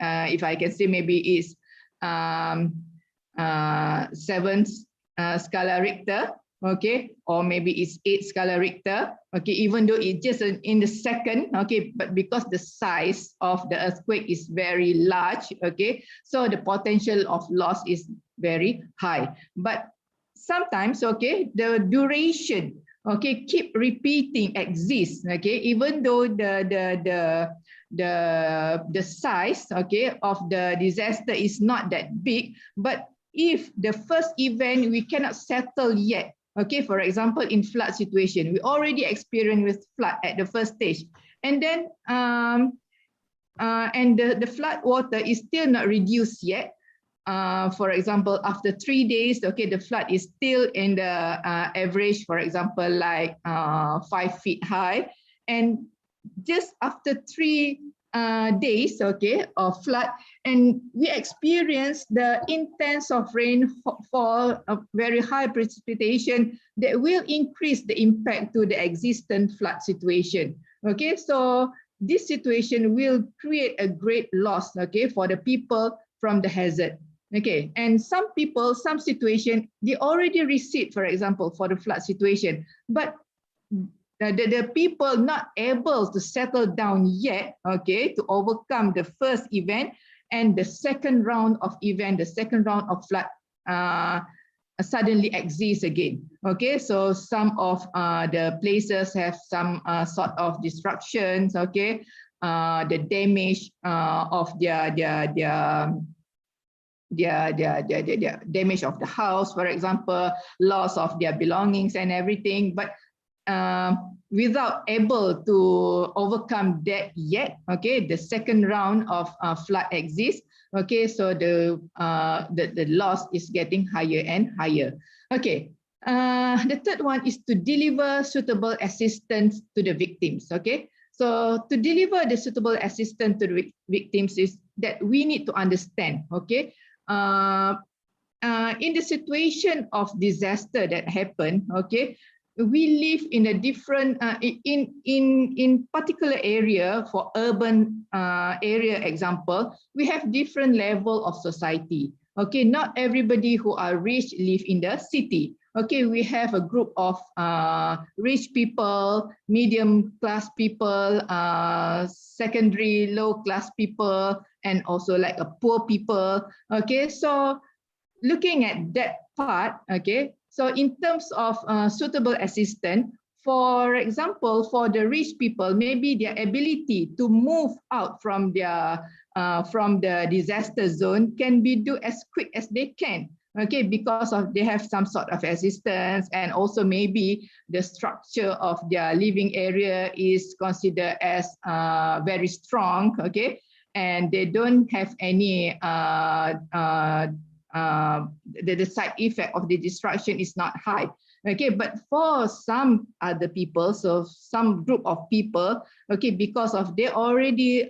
if I can say, maybe is 7 scala Richter, okay, or maybe it's 8 scala Richter, okay, even though it's just in the second, okay, but because the size of the earthquake is very large, okay, so the potential of loss is very high. But sometimes, okay, the duration, okay, keep repeating exists, okay, even though the size, okay, of the disaster is not that big, but if the first event we cannot settle yet, okay, for example, in flood situation, we already experienced with flood at the first stage, and then the flood water is still not reduced yet. For example, after 3 days, okay, the flood is still in the average, for example, like 5 feet high, and just after 3 days, okay, of flood, and we experience the intense of rainfall, of very high precipitation that will increase the impact to the existing flood situation. Okay, so this situation will create a great loss, okay, for the people from the hazard. Okay, and some people, some situation, they already received, for example, for the flood situation, but the people not able to settle down yet, okay, to overcome the first event and the second round of event, the second round of flood suddenly exists again. Okay, so some of the places have some sort of destructions, okay, the damage of their damage of the house, for example, loss of their belongings and everything, but without able to overcome that yet, okay, the second round of flood exists, okay, so the loss is getting higher and higher. Okay, the third one is to deliver suitable assistance to the victims. Okay, so to deliver the suitable assistance to the victims is that we need to understand, okay, in the situation of disaster that happened, okay, we live in a different in particular area. For urban area example, we have different level of society. Okay, not everybody who are rich live in the city. Okay, we have a group of rich people, medium class people, secondary low class people, and also like a poor people. Okay, so looking at that part, okay, so in terms of suitable assistance, for example, for the rich people, maybe their ability to move out from their from the disaster zone can be do as quick as they can. Okay, because of they have some sort of assistance, and also maybe the structure of their living area is considered as very strong. Okay, and they don't have any the side effect of the destruction is not high. Okay, but for some other people, so some group of people, okay, because of they already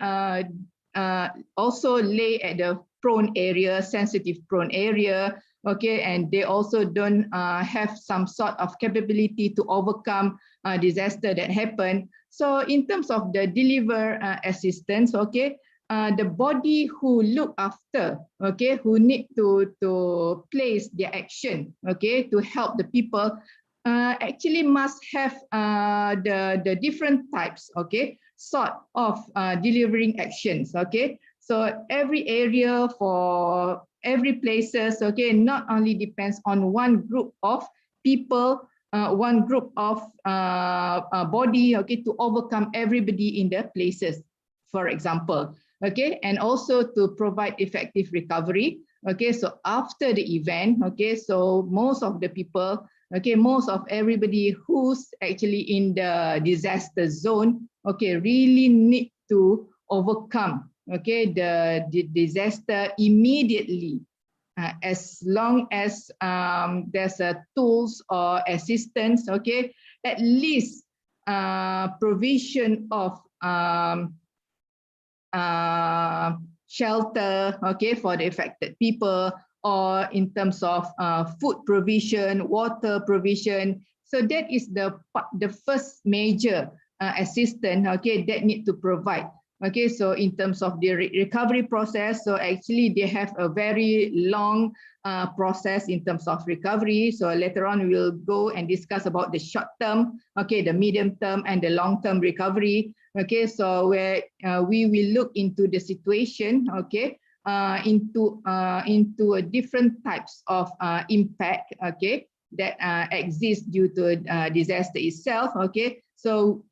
also lay at the prone area, sensitive prone area, okay, and they also don't have some sort of capability to overcome disaster that happen. So in terms of the deliver assistance, okay, the body who look after, okay, who need to place their action, okay, to help the people, actually must have the different types, okay, sort of delivering actions. Okay, so every area for every places, okay, not only depends on one group of people, one group of body, okay, to overcome everybody in the places, for example. Okay, and also to provide effective recovery. Okay, so after the event, okay, so most of the people, okay, most of everybody who's actually in the disaster zone, okay, really need to overcome, okay, the disaster immediately, as long as there's a tools or assistance, okay, at least provision of shelter, okay, for the affected people, or in terms of food provision, water provision. So that is the first major assistance, okay, that need to provide. Okay, so in terms of the recovery process, so actually they have a very long process in terms of recovery. So later on we'll go and discuss about the short term, okay, the medium term and the long term recovery. Okay, so where we will look into the situation, okay, into different types of impact, okay, that exist due to disaster itself. Okay, so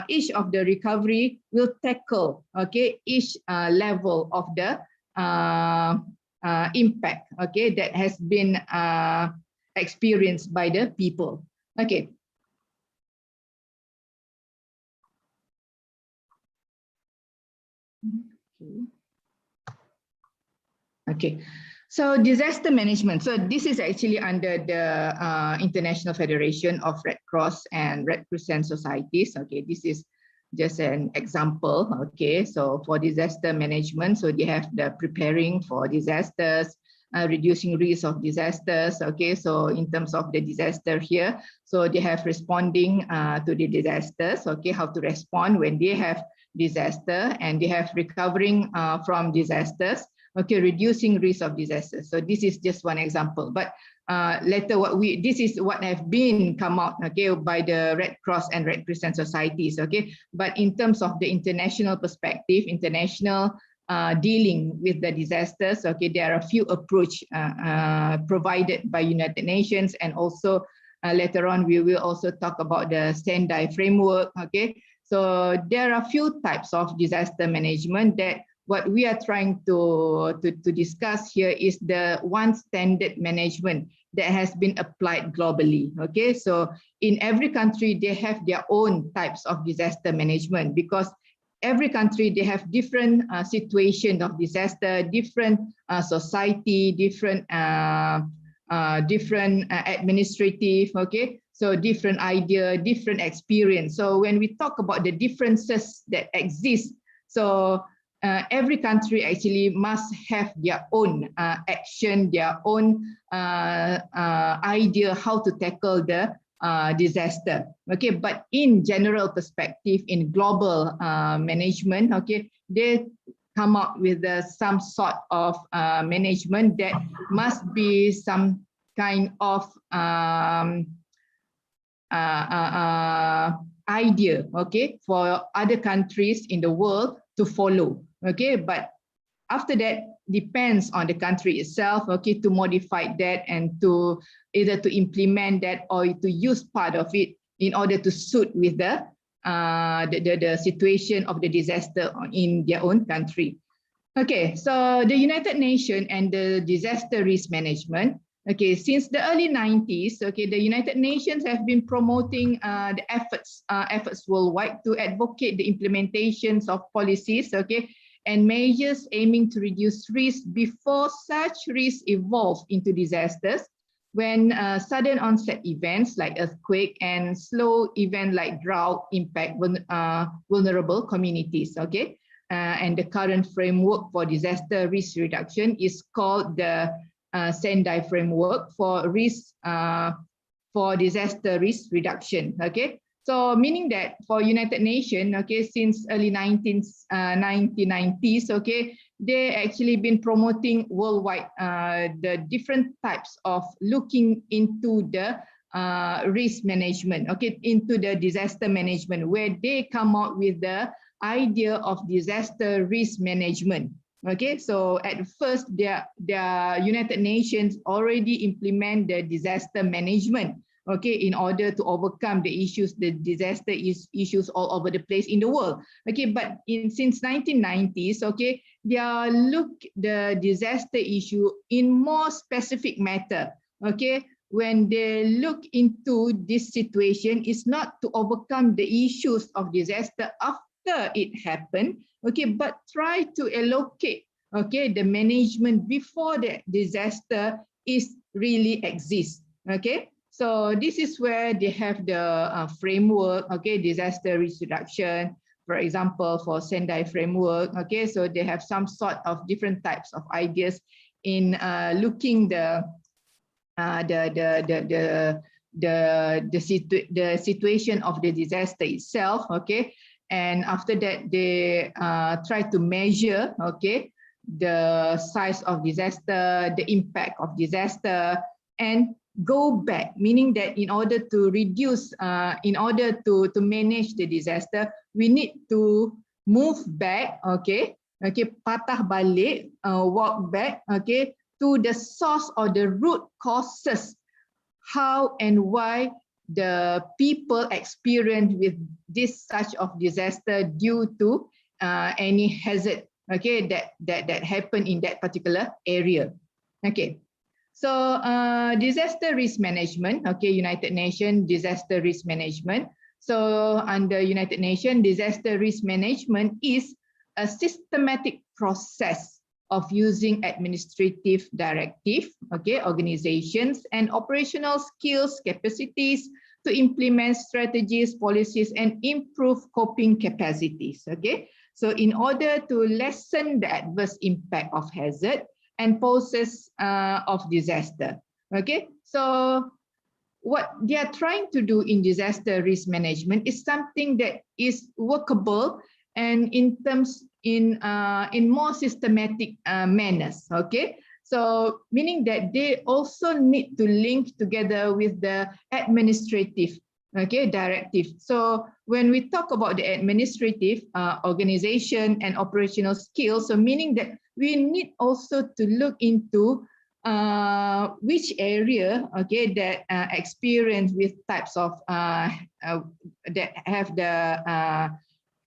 each of the recovery will tackle, okay, each level of the impact, okay, that has been experienced by the people. Okay. Okay, so disaster management. So this is actually under the International Federation of Red Cross and Red Crescent Societies. Okay, this is just an example. Okay, so for disaster management, so they have the preparing for disasters, reducing risk of disasters. Okay, so in terms of the disaster here, so they have responding to the disasters. Okay, how to respond when they have disaster, and they have recovering from disasters. Okay, reducing risk of disaster. So this is just one example, but later this is what have been come out, okay, by the Red Cross and Red Crescent societies. Okay, but in terms of the international perspective, international dealing with the disasters, okay, there are a few approach provided by United Nations, and also later on we will also talk about the Sendai framework. Okay, so there are a few types of disaster management that what we are trying to discuss here is the one standard management that has been applied globally. Okay, so in every country, they have their own types of disaster management, because every country, they have different situations of disaster, different society, different administrative, okay, so different idea, different experience. So when we talk about the differences that exist, so every country actually must have their own action, their own idea how to tackle the disaster. Okay, but in general perspective, in global management, okay, they come up with some sort of management that must be some kind of idea, okay, for other countries in the world to follow. Okay, but after that depends on the country itself, okay, to modify that and to either to implement that or to use part of it in order to suit with the situation of the disaster in their own country. Okay, so the United Nations and the disaster risk management. Okay, since the early 90s, okay, the United Nations have been promoting the efforts worldwide to advocate the implementations of policies, okay, and measures aiming to reduce risk before such risks evolve into disasters, when sudden onset events like earthquake and slow event like drought impact vulnerable communities. Okay, and the current framework for disaster risk reduction is called the Sendai framework for disaster risk reduction. Okay, so meaning that for United Nations, okay, since early 1990s, okay, they actually been promoting worldwide the different types of looking into the risk management, okay, into the disaster management, where they come out with the idea of disaster risk management. Okay, so at first, the United Nations already implement the disaster management, okay, in order to overcome the issues, the disaster issues all over the place in the world. Okay, but since 1990s, okay, they look the disaster issue in more specific matter. Okay, when they look into this situation, it's not to overcome the issues of disaster after it happened, okay, but try to allocate, okay, the management before the disaster is really exists. Okay, so this is where they have the framework, okay, disaster risk reduction, for example, for Sendai framework. Okay, so they have some sort of different types of ideas in looking the situation of the disaster itself, okay, and after that they try to measure, okay, the size of disaster, the impact of disaster, and go back, meaning that in order to reduce, in order to manage the disaster, we need to move back, okay, patah balik, walk back, okay, to the source or the root causes, how and why the people experience with this such of disaster due to any hazard, okay, that happened in that particular area. Okay, so disaster risk management, okay, United Nations disaster risk management. So under United Nations, disaster risk management is a systematic process of using administrative directive, okay, organizations and operational skills, capacities to implement strategies, policies, and improve coping capacities, okay. So in order to lessen the adverse impact of hazard and process of disaster, okay. So what they are trying to do in disaster risk management is something that is workable and in terms in more systematic manners, okay. So meaning that they also need to link together with the administrative, okay, directive. So when we talk about the administrative organization and operational skills, so meaning that we need also to look into which area, okay, that experience with types of that have the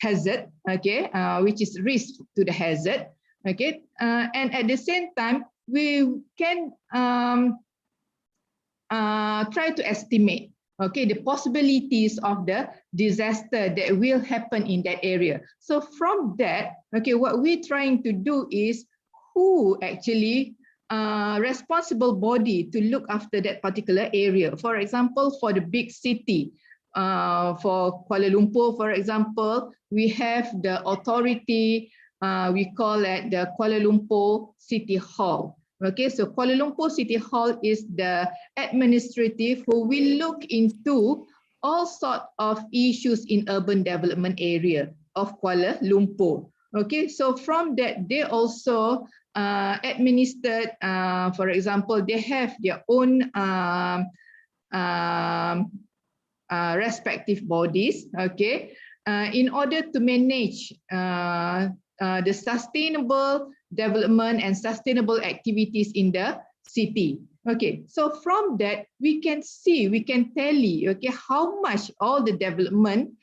hazard, okay, which is risk to the hazard, okay, and at the same time we can try to estimate, okay, the possibilities of the disaster that will happen in that area. So from that, okay, what we're trying to do is who actually responsible body to look after that particular area. For example, for the big city, for Kuala Lumpur, for example, we have the authority, we call it the Kuala Lumpur City Hall. Okay, so Kuala Lumpur City Hall is the administrative who will look into all sorts of issues in urban development area of Kuala Lumpur. Okay, so from that, they also administered, for example, they have their own respective bodies, okay, in order to manage the sustainable development and sustainable activities in the city. Okay, so from that we can see, we can tally, okay, how much all the development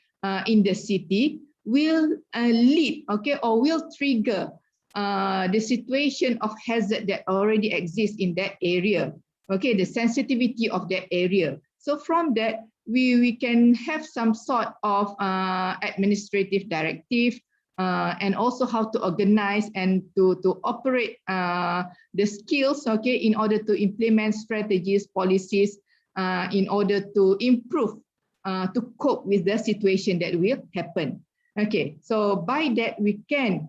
in the city will lead, okay, or will trigger the situation of hazard that already exists in that area, okay, the sensitivity of that area. So from that we can have some sort of administrative directive, and also how to organize and to operate the skills, okay, in order to implement strategies, policies, in order to improve, to cope with the situation that will happen. Okay, so by that we can,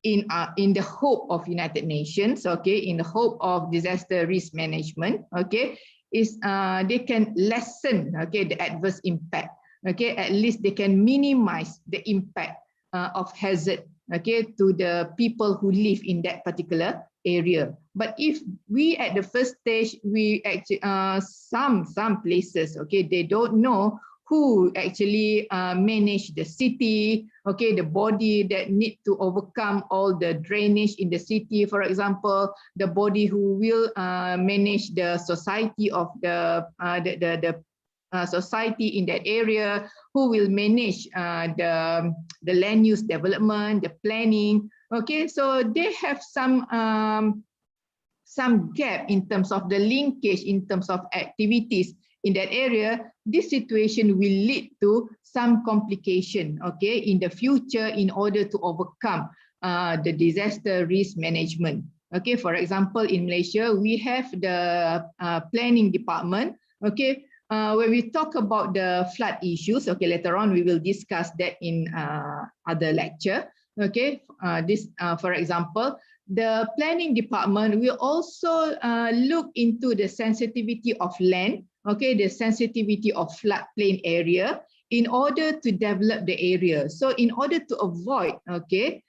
in the hope of United Nations, okay, in the hope of disaster risk management, okay, is they can lessen, okay, the adverse impact, okay, at least they can minimize the impact of hazard, okay, to the people who live in that particular area. But if we at the first stage, we actually some places, okay, they don't know who actually manage the city, okay, the body that need to overcome all the drainage in the city, for example, the body who will manage the society of the society in that area, who will manage the land use development, the planning. Okay, so they have some gap in terms of the linkage, in terms of activities in that area. This situation will lead to some complication, okay, in the future in order to overcome the disaster risk management. Okay, for example, in Malaysia, we have the planning department, okay, when we talk about the flood issues, okay, later on we will discuss that in other lecture. Okay, for example, the planning department will also look into the sensitivity of land, okay, the sensitivity of floodplain area, in order to develop the area. So in order to avoid, okay,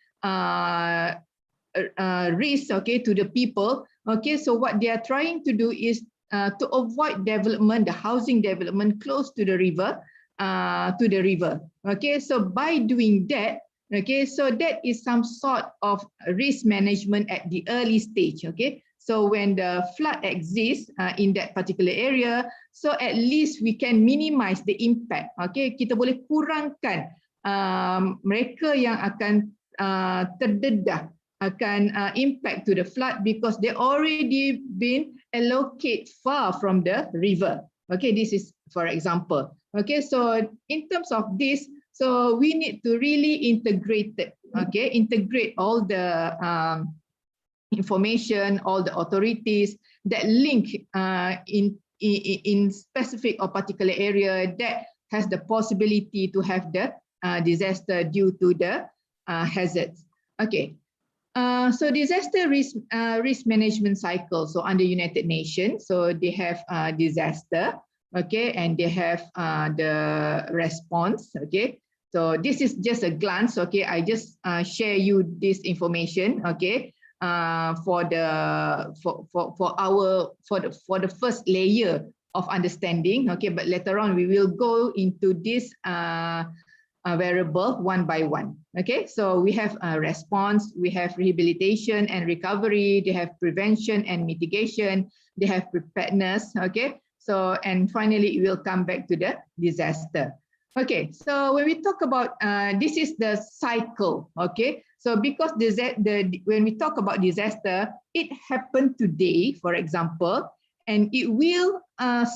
risk, okay, to the people, okay, so what they are trying to do is to avoid development, the housing development close to the river, okay. So by doing that, okay, so that is some sort of risk management at the early stage, okay. So when the flood exists in that particular area, so at least we can minimize the impact, okay. Kita boleh kurangkan mereka yang akan terdedah akan impact to the flood because they already been allocated far from the river. Okay, this is for example. Okay, so in terms of this, so we need to really integrate all the information, all the authorities that link in specific or particular area that has the possibility to have the disaster due to the hazards. Okay. So disaster risk management cycle. So under United Nations, so they have disaster, okay, and they have the response, okay. So this is just a glance, okay. I just share you this information, okay, for the first layer of understanding, okay. But later on we will go into this variable one by one. Okay, so we have a response, we have rehabilitation and recovery, they have prevention and mitigation, they have preparedness. Okay, so and finally it will come back to the disaster. Okay, so when we talk about this is the cycle. Okay, so because when we talk about disaster, it happened today, for example, and it will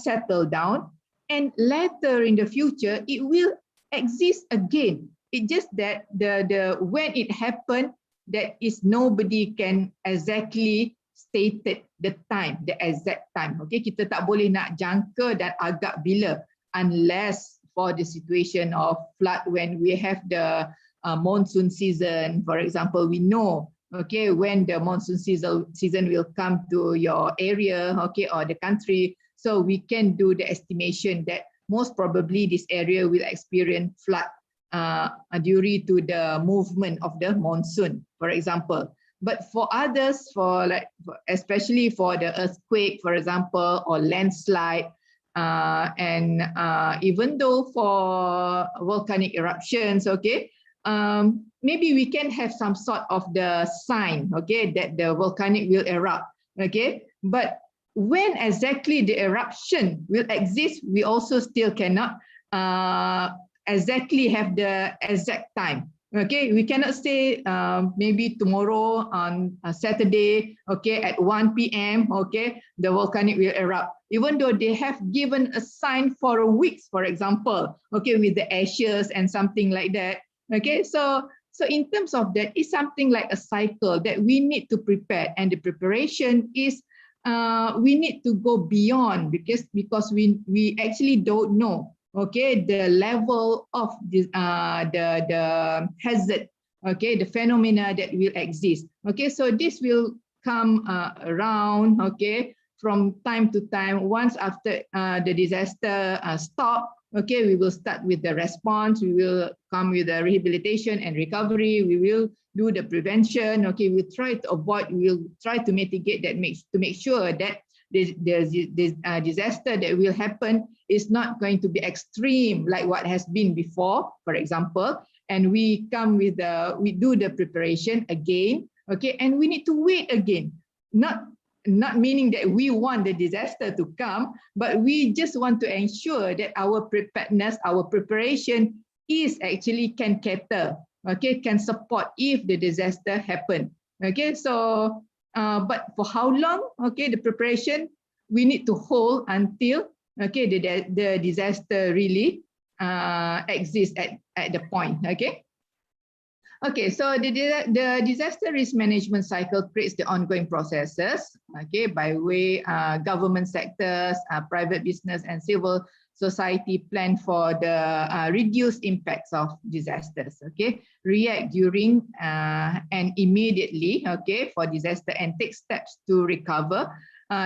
settle down, and later in the future it will exist again. It's just that the when it happened, that is nobody can exactly stated the time, the exact time. Okay, kita tak boleh nak jangka dan agak bila, unless for the situation of flood when we have the monsoon season, for example, we know, okay, when the monsoon season will come to your area, okay, or the country, so we can do the estimation that most probably this area will experience flood due to the movement of the monsoon, for example. But for others, especially for the earthquake, for example, or landslide, and even though for volcanic eruptions, okay, maybe we can have some sort of the sign, okay, that the volcanic will erupt, okay, but when exactly the eruption will exist, we also still cannot exactly have the exact time. Okay, we cannot say maybe tomorrow on Saturday, okay, at 1 p.m, okay, the volcanic will erupt. Even though they have given a sign for a week, for example, okay, with the ashes and something like that. Okay, so in terms of that, it's something like a cycle that we need to prepare, and the preparation is we need to go beyond because we actually don't know, okay, the level of the hazard, okay, the phenomena that will exist. Okay, so this will come around, okay, from time to time. Once after the disaster stop, okay, we will start with the response, we will come with the rehabilitation and recovery, we will do the prevention, okay, we'll try to avoid, we'll try to mitigate that, to make sure that the disaster that will happen is not going to be extreme like what has been before, for example, and we come with we do the preparation again, okay, and we need to wait again, not meaning that we want the disaster to come, but we just want to ensure that our preparedness, our preparation is actually can cater, okay, can support if the disaster happen. Okay, so but for how long, okay, the preparation we need to hold until, okay, the disaster really exists at the point. Okay. Okay, so the disaster risk management cycle creates the ongoing processes, okay, by way government sectors, private business, and civil society plan for the reduced impacts of disasters, okay, react during and immediately, okay, for disaster, and take steps to recover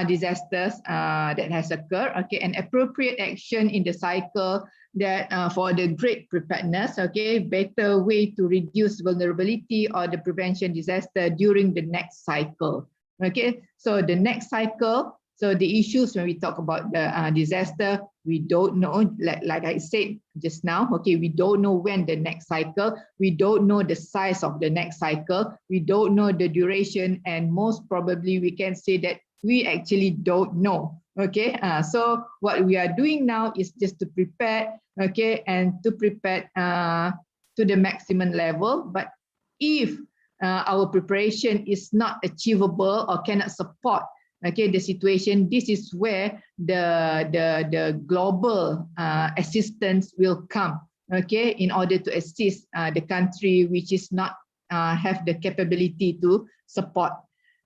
disasters that has occurred, okay, and appropriate action in the cycle that for the great preparedness, okay, better way to reduce vulnerability or the prevention disaster during the next cycle, okay. So the next cycle, so the issues when we talk about the disaster, we don't know, like I said just now, okay, we don't know when the next cycle, we don't know the size of the next cycle, we don't know the duration, and most probably we can say that we actually don't know, okay. So what we are doing now is just to prepare, okay, and to prepare to the maximum level. But if our preparation is not achievable or cannot support, okay, the situation, this is where the global assistance will come, okay, in order to assist the country which is not have the capability to support,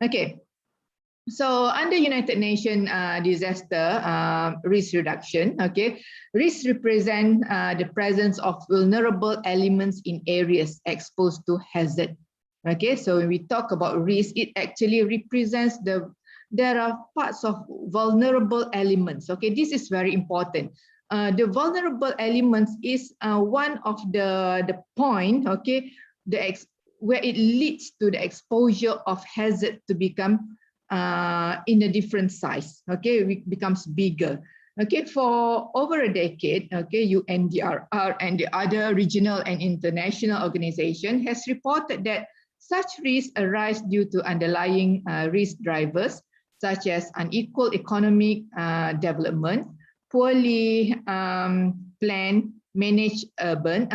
okay. So under United Nations disaster risk reduction, okay, risk represent the presence of vulnerable elements in areas exposed to hazard. Okay, so when we talk about risk, it actually represents there are parts of vulnerable elements. Okay, this is very important. The vulnerable elements is one of the point, okay, where it leads to the exposure of hazard to become in a different size, okay, it becomes bigger. Okay, for over a decade, okay, UNDRR and the other regional and international organization has reported that such risks arise due to underlying risk drivers such as unequal economic development, poorly planned or managed urban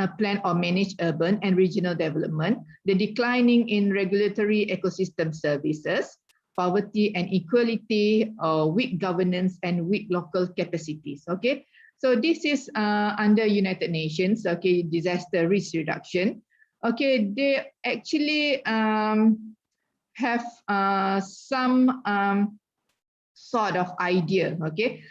and regional development, the declining in regulatory ecosystem services, poverty and equality, weak governance, and weak local capacities. Okay, so this is under United Nations, okay, disaster risk reduction. Okay, they actually have some sort of idea, okay,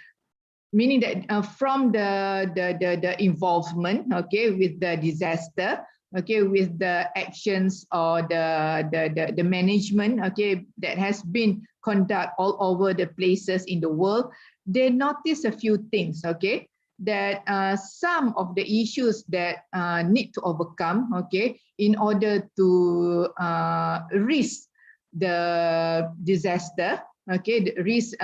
meaning that from the involvement, okay, with the disaster, okay, with the actions or the management, okay, that has been conducted all over the places in the world, they notice a few things, okay, that some of the issues that need to overcome, okay, in order to risk the disaster, okay, the risk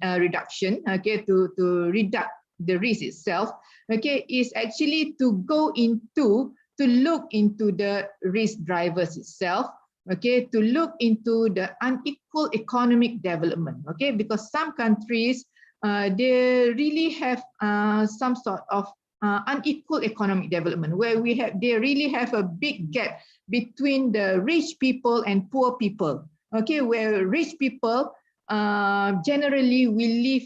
reduction, okay, to reduce the risk itself, okay, is actually to look into the risk drivers itself, okay, to look into the unequal economic development, okay, because some countries they really have some sort of unequal economic development where they really have a big gap between the rich people and poor people, okay, where rich people generally will live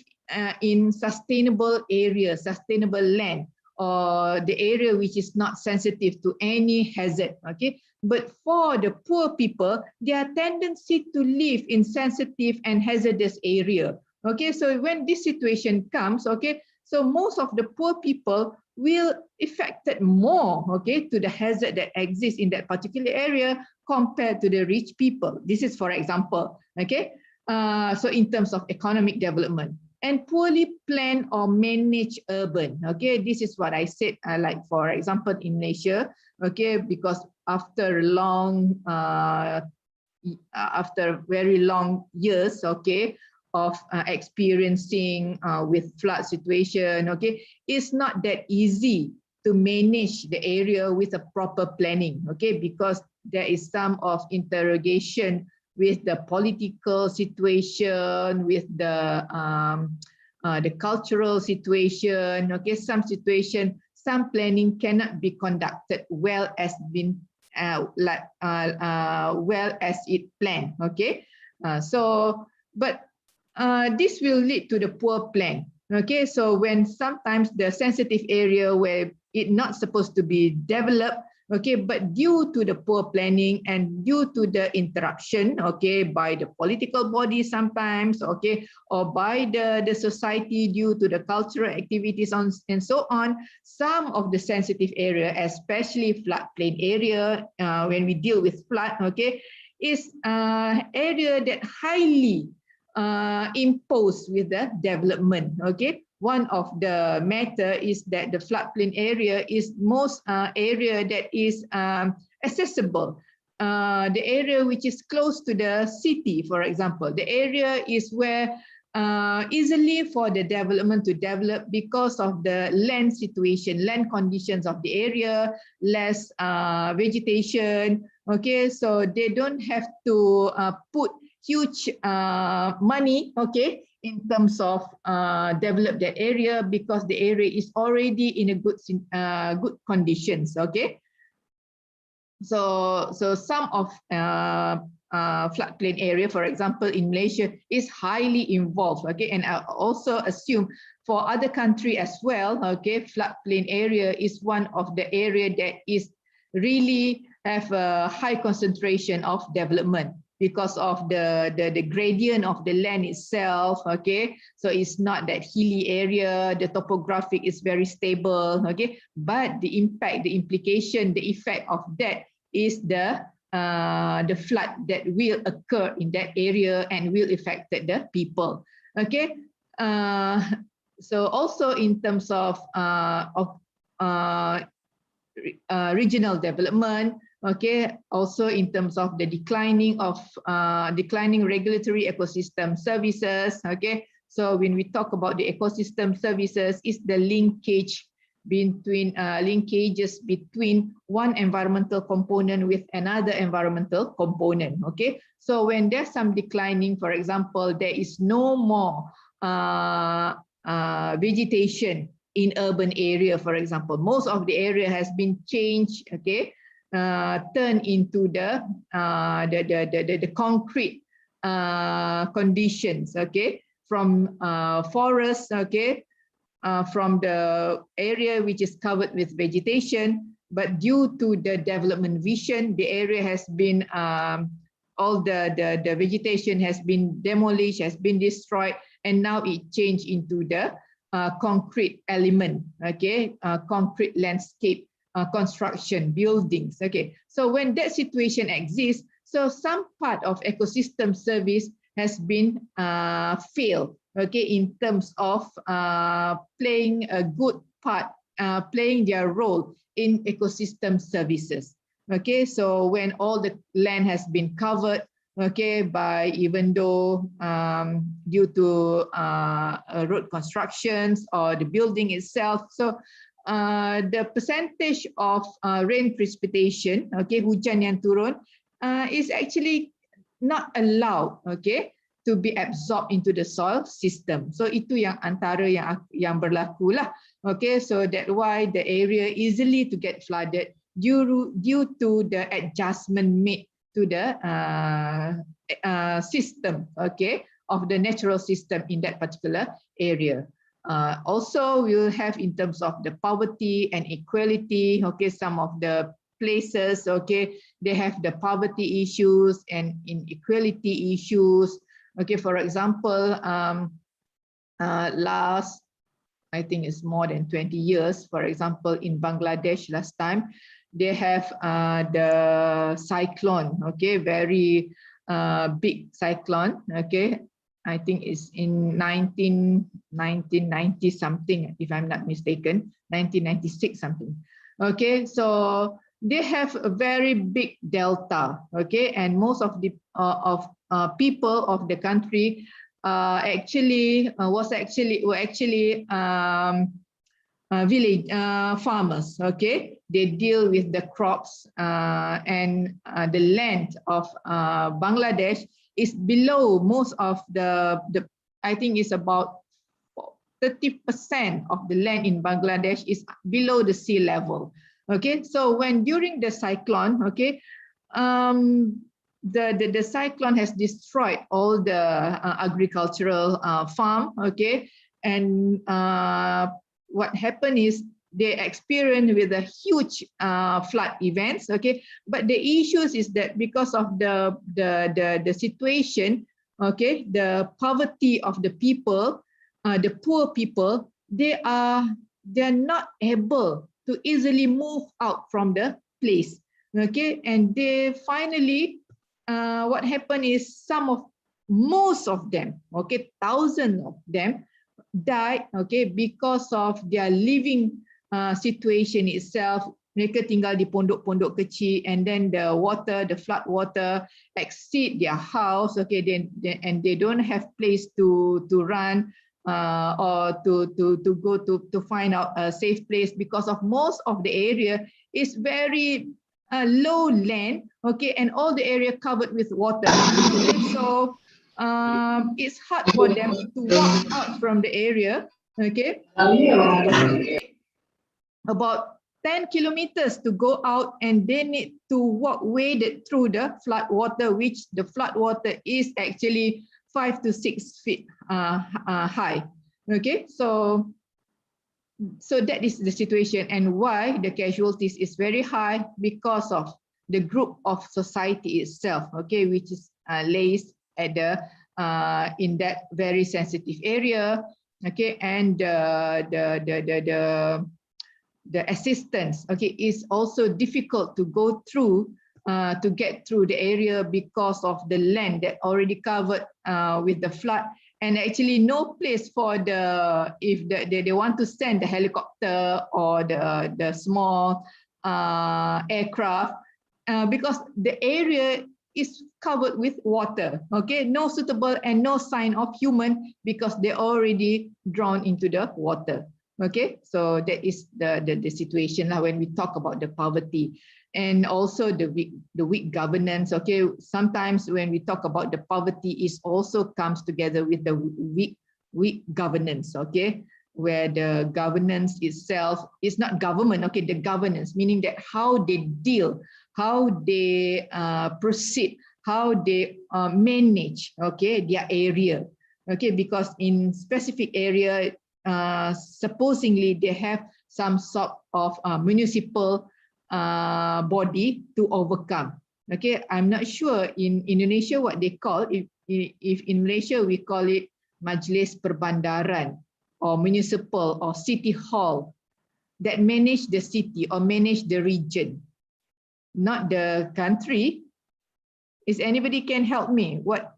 in sustainable areas, sustainable land, or the area which is not sensitive to any hazard, okay. But for the poor people, their tendency to live in sensitive and hazardous area, okay. So when this situation comes, okay, so most of the poor people will affected more, okay, to the hazard that exists in that particular area compared to the rich people. This is for example, okay. So in terms of economic development. And poorly planned or managed urban, okay, this is what I said, like for example in Malaysia, okay, because after very long years, okay, of experiencing with flood situation, okay, it's not that easy to manage the area with a proper planning, okay, because there is some of interrogation with the political situation, with the cultural situation, okay, some planning cannot be conducted well as well as it planned, okay. But this will lead to the poor plan, okay. So when sometimes the sensitive area where it not supposed to be developed, okay, but due to the poor planning and due to the interruption, okay, by the political body sometimes, okay, or by the society due to the cultural activities and so on, some of the sensitive area, especially floodplain area, when we deal with flood, okay, is area that highly imposed with the development. Okay, one of the matter is that the floodplain area is most area that is accessible. The area which is close to the city, for example, the area is where easily for the development to develop because of the land situation, land conditions of the area, less vegetation. Okay, so they don't have to put huge money, okay, in terms of develop that area because the area is already in a good conditions. Okay, so some of floodplain area, for example, in Malaysia, is highly involved. Okay, and I also assume for other country as well. Okay, floodplain area is one of the area that is really have a high concentration of development because of the gradient of the land itself. Okay, so it's not that hilly area, the topographic is very stable. Okay, but the impact, the implication, the effect of that is the flood that will occur in that area and will affect the people. Okay, so also in terms of regional development. Okay, also in terms of the declining regulatory ecosystem services. Okay, so when we talk about the ecosystem services, is the linkages between one environmental component with another environmental component. Okay, so when there's some declining, for example, there is no more vegetation in urban area, for example, most of the area has been changed. Okay, turned into the concrete conditions. Okay, from forests. Okay, from the area which is covered with vegetation, but due to the development vision, the area has been all the vegetation has been demolished, has been destroyed, and now it changed into the concrete element. Okay, concrete landscape, construction, buildings. Okay, so when that situation exists, so some part of ecosystem service has been failed. Okay, in terms of playing a good part, playing their role in ecosystem services. Okay, so when all the land has been covered, okay, by even though due to road constructions or the building itself, so the percentage of rain precipitation, okay, hujan yang turun, is actually not allowed, okay, to be absorbed into the soil system. So itu yang antara yang berlaku lah. Okay, so that's why the area easily to get flooded due to the adjustment made to the system, okay, of the natural system in that particular area. Also, we'll have in terms of the poverty and equality. Okay, some of the places, okay, they have the poverty issues and inequality issues. Okay, for example, last, I think it's more than 20 years, for example, in Bangladesh last time, they have the cyclone, okay, very big cyclone, okay. I think it's in 1990 something, if I'm not mistaken, 1996 something. Okay, so they have a very big delta, okay, and most of the people of the country were actually village farmers. Okay, they deal with the crops, and the land of Bangladesh is below most of the I think it's about 30% of the land in Bangladesh is below the sea level. Okay, so when during the cyclone, okay, the cyclone has destroyed all the agricultural farm. Okay, and what happened is they experienced with a huge flood events. Okay, but the issues is that because of the situation, okay, the poverty of the people, the poor people, they're not able to easily move out from the place. Okay, and they finally what happened is some of most of them, okay, thousands of them died, okay, because of their living situation itself. Mereka tinggal di pondok-pondok kecil, and then the water, the flood water exceed their house, okay, and they don't have place to run or to go to find out a safe place, because of most of the area is very low land, okay, and all the area covered with water. Okay, so it's hard for them to walk out from the area, okay. About 10 kilometers to go out, and they need to walk waded through the flood water, which the flood water is actually 5 to 6 feet high. Okay, so that is the situation, and why the casualties is very high, because of the group of society itself, okay, which is lays at the in that very sensitive area, okay, and the assistance, okay, is also difficult to go through, to get through the area, because of the land that already covered with the flood, and actually no place for if they want to send the helicopter or the small aircraft, because the area is covered with water, okay, no suitable and no sign of human, because they already drowned into the water. Okay, so that is the situation when we talk about the poverty, and also the weak governance. Okay, sometimes when we talk about the poverty, it also comes together with the weak governance. Okay, where the governance itself is not government. Okay, the governance, meaning that how they deal, how they proceed, how they manage, okay, their area. Okay, because in specific area, supposedly they have some sort of municipal body to overcome. Okay, I'm not sure in Indonesia what they call, if in Malaysia we call it Majlis Perbandaran or municipal or city hall that manage the city or manage the region, not the country. Is anybody can help me? What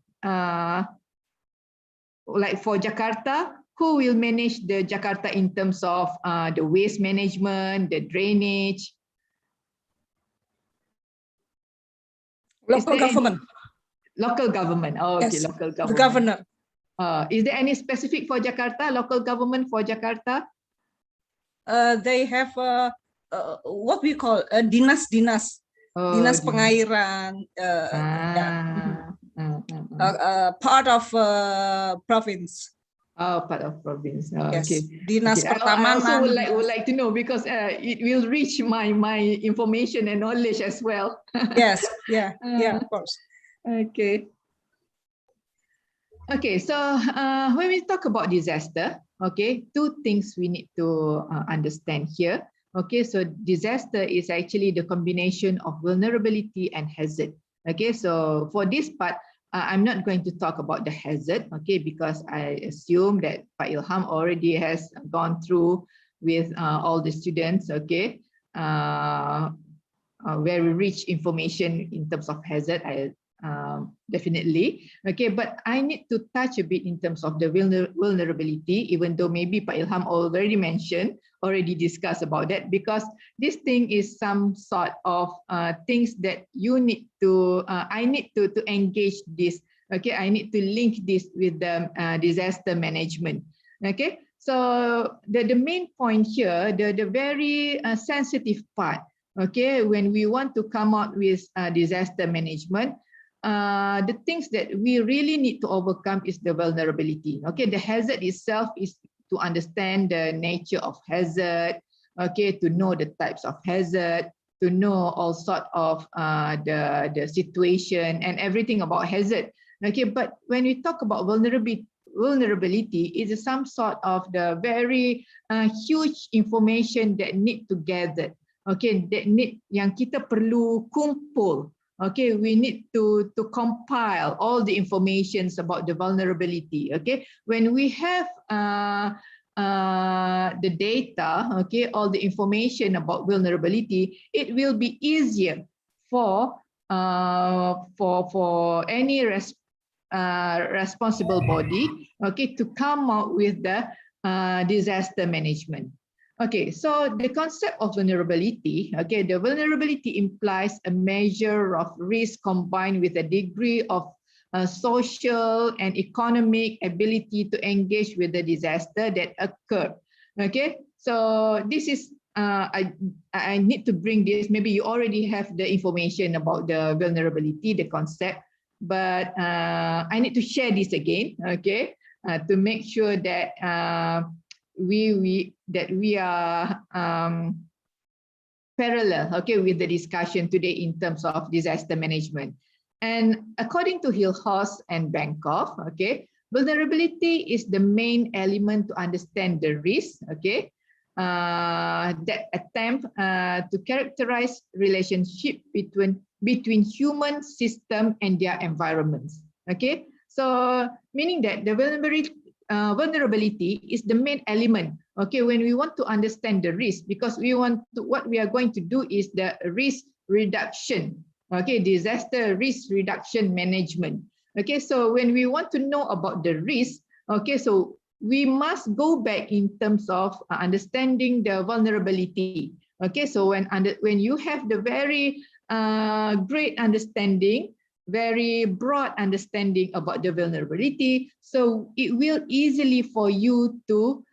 like for Jakarta, who will manage the Jakarta in terms of the waste management, the drainage? Local government. Local government. Oh, okay, yes, local government. The governor. Is there any specific for Jakarta, local government for Jakarta? They have what we call dinas-dinas. Dinas pengairan. Part of province. Oh, part of province. Oh, yes. Okay. Dinas pertamanan. I also would like to know, because it will reach my information and knowledge as well. Yes. Yeah. Of course. Okay. Okay. So when we talk about disaster, okay, two things we need to understand here. Okay. So disaster is actually the combination of vulnerability and hazard. Okay. So for this part, I'm not going to talk about the hazard, okay, because I assume that Pak Ilham already has gone through with all the students, okay, very rich information in terms of hazard, definitely, okay, but I need to touch a bit in terms of the vulnerability, even though maybe Pak Ilham already mentioned, already discussed about that, because this thing is some sort of things that you need to, I need to engage this, okay, I need to link this with the disaster management, okay. So the main point here, the very sensitive part, okay, when we want to come out with disaster management, the things that we really need to overcome is the vulnerability. Okay, the hazard itself is to understand the nature of hazard, okay, to know the types of hazard, to know all sort of the situation and everything about hazard. Okay, but when we talk about vulnerability, it is some sort of the very huge information that need to gather. Okay, that need yang kita perlu kumpul. Okay, we need to compile all the informations about the vulnerability. Okay, when we have the data, okay, all the information about vulnerability, it will be easier for any responsible body, okay, to come out with the disaster management. Okay, so the concept of vulnerability, okay, the vulnerability implies a measure of risk combined with a degree of social and economic ability to engage with the disaster that occurred. Okay, so this is, I need to bring this, maybe you already have the information about the vulnerability, the concept, but I need to share this again, okay, to make sure that we are parallel, okay, with the discussion today in terms of disaster management. And according to Hillhorst and Bancroft, okay, vulnerability is the main element to understand the risk, okay, that attempt to characterize relationship between human system and their environments. Okay, so meaning that the vulnerability is the main element, okay, when we want to understand the risk, because what we are going to do is the risk reduction, okay, disaster risk reduction management. Okay, so when we want to know about the risk, okay, so we must go back in terms of understanding the vulnerability. Okay, so when you have the very great understanding, very broad understanding about the vulnerability, so it will easily for you to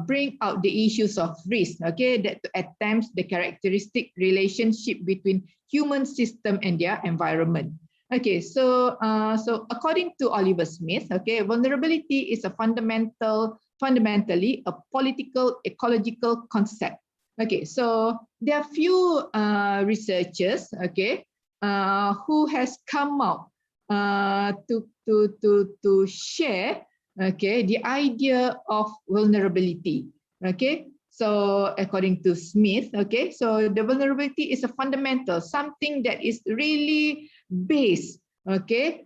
bring out the issues of risk, okay, that attempts the characteristic relationship between human system and their environment. Okay, so according to Oliver Smith, okay, vulnerability is a fundamentally a political ecological concept. Okay, so there are few researchers, okay, who has come out to share, okay, the idea of vulnerability. Okay, so according to Smith, okay, so the vulnerability is a fundamental, something that is really based, okay,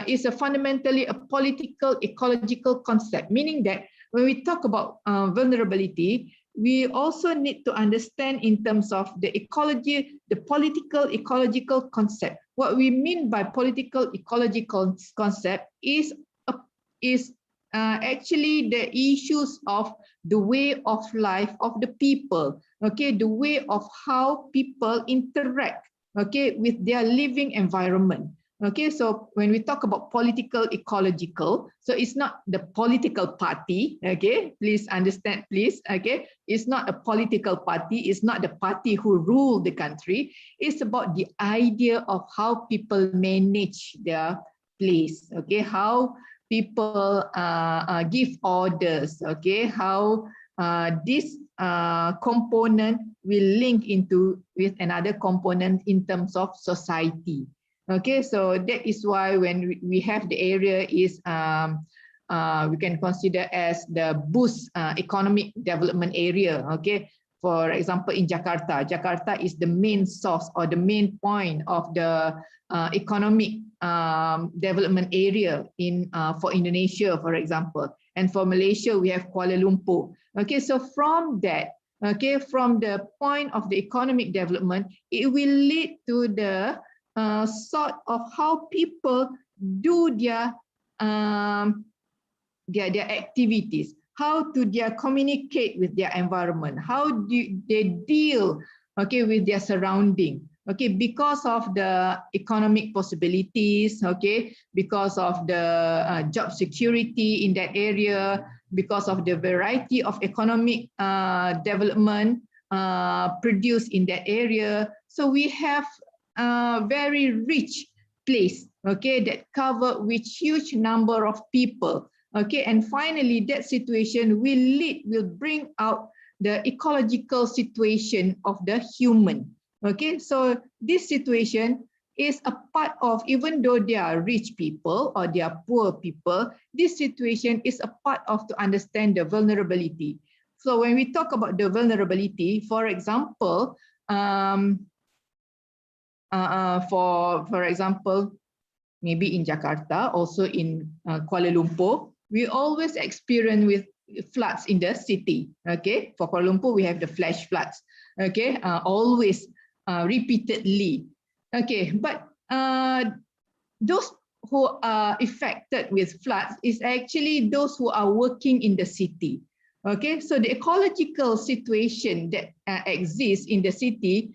is a fundamentally a political ecological concept, meaning that when we talk about vulnerability, we also need to understand in terms of the ecology, the political ecological concept. What we mean by political ecological concept is actually the issues of the way of life of the people, okay, the way of how people interact, okay, with their living environment. Okay, so when we talk about political ecological, so it's not the political party, okay, please understand, please, okay, it's not a political party, it's not the party who rule the country, it's about the idea of how people manage their place, okay, how people give orders, okay, how this component will link into with another component in terms of society. Okay, so that is why when we have the area is we can consider as the boost economic development area. Okay, for example, in Jakarta, Jakarta is the main source or the main point of the economic development area in for Indonesia, for example, and for Malaysia we have Kuala Lumpur. Okay, so from that, okay, from the point of the economic development, it will lead to the sort of how people do their activities, how do they communicate with their environment, how do they deal, okay, with their surrounding, okay, because of the economic possibilities, okay, because of the job security in that area, because of the variety of economic development produced in that area. So we have a very rich place, okay, that cover with huge number of people, okay, and finally that situation will bring out the ecological situation of the human. Okay, so this situation is a part of, even though they are rich people or they are poor people, this situation is a part of to understand the vulnerability. So when we talk about the vulnerability, for example, for example, maybe in Jakarta, also in Kuala Lumpur, we always experience with floods in the city. Okay, for Kuala Lumpur, we have the flash floods. Okay, always repeatedly. Okay, but those who are affected with floods is actually those who are working in the city. Okay, so the ecological situation that exists in the city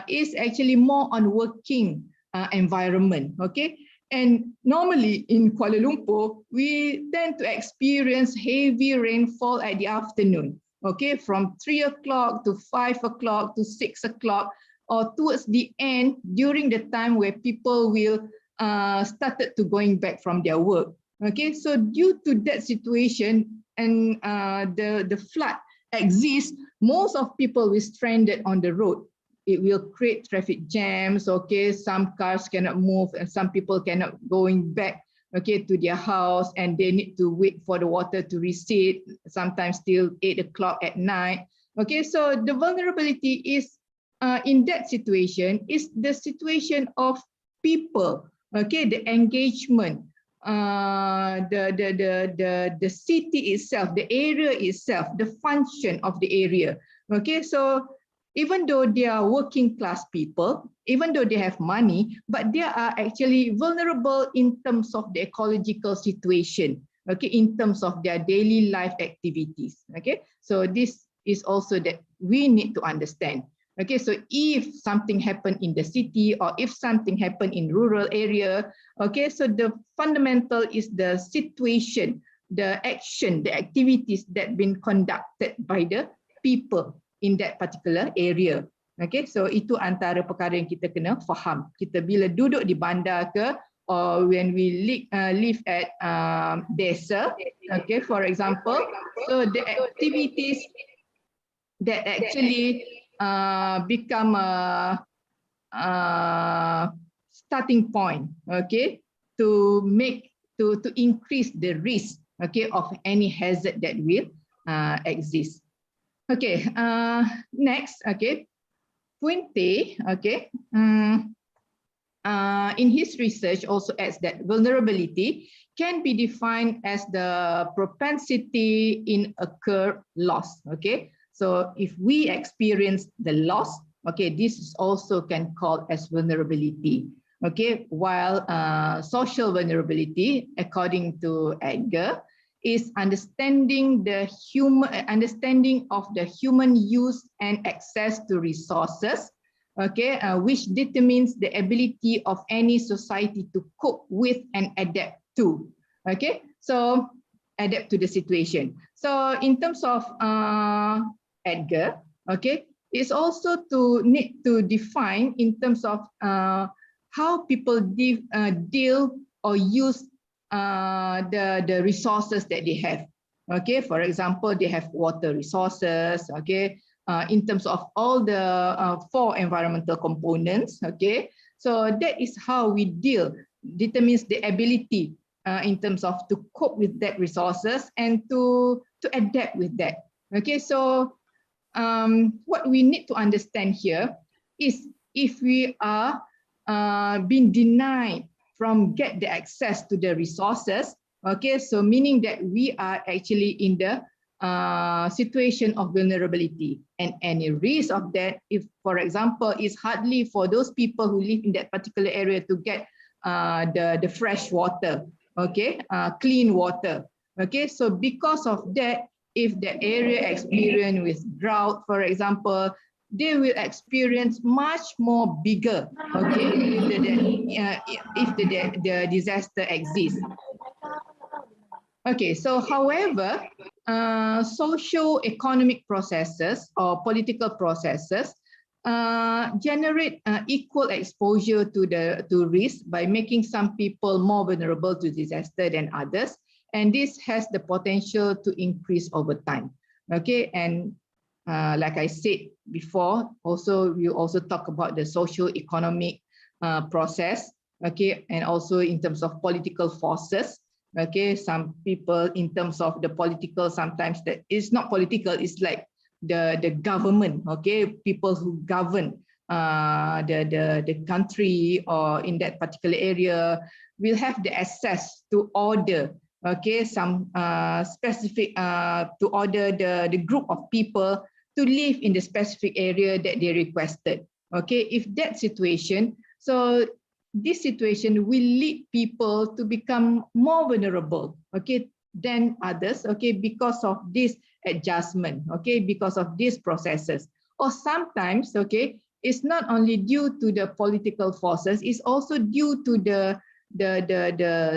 is actually more on working environment. Okay, and normally in Kuala Lumpur, we tend to experience heavy rainfall at the afternoon. Okay, from 3 o'clock to 5 o'clock to 6 o'clock, or towards the end during the time where people will started to going back from their work. Okay, so due to that situation and the flood exists, most of people will stranded on the road. It will create traffic jams. Okay, some cars cannot move and some people cannot going back, okay, to their house, and they need to wait for the water to recede, sometimes till 8 o'clock at night. Okay, so the vulnerability is in that situation is the situation of people. Okay, the engagement, the city itself, the area itself, the function of the area. Okay, so even though they are working class people, even though they have money, but they are actually vulnerable in terms of the ecological situation, okay, in terms of their daily life activities. Okay, so this is also that we need to understand. Okay, so if something happened in the city or if something happened in rural area, okay, so the fundamental is the situation, the action, the activities that been conducted by the people in that particular area. Okay, so itu antara perkara yang kita kena faham. Kita bila duduk di bandar ke, or when we live at desa, okay, for example, so the activities that actually become a starting point, okay, to increase the risk, okay, of any hazard that will exist. Okay, next, okay, Puente, okay, in his research also adds that vulnerability can be defined as the propensity in occur loss. Okay, so if we experience the loss, okay, this is also can call as vulnerability. Okay, while social vulnerability, according to Edgar, is understanding of the human use and access to resources, okay, which determines the ability of any society to cope with and adapt to. Okay, so adapt to the situation. So in terms of Edgar, okay, it's also to need to define in terms of how people deal or use the resources that they have. Okay, for example, they have water resources. Okay, in terms of all the 4 environmental components. Okay, so that is how we determines the ability in terms of to cope with that resources and to adapt with that. Okay, so what we need to understand here is if we are being denied from get the access to the resources, okay, so meaning that we are actually in the situation of vulnerability, and any risk of that, if for example, is hardly for those people who live in that particular area to get the fresh water, okay, clean water. Okay, so because of that, if the area experience with drought, for example, they will experience much more bigger, okay, if the disaster exists. Okay, so however, socio-economic processes or political processes generate equal exposure to risk by making some people more vulnerable to disaster than others, and this has the potential to increase over time. Okay, and like I said before, also we also talk about the socio-economic process, okay, and also in terms of political forces. Okay, some people in terms of the political, sometimes that is not political, it's like the government, okay, people who govern the country or in that particular area will have the access to order, okay, some specific to order the group of people to live in the specific area that they requested. Okay, if that situation, so this situation will lead people to become more vulnerable, okay, than others, okay, because of this adjustment, okay, because of these processes. Or sometimes, okay, it's not only due to the political forces, it's also due to the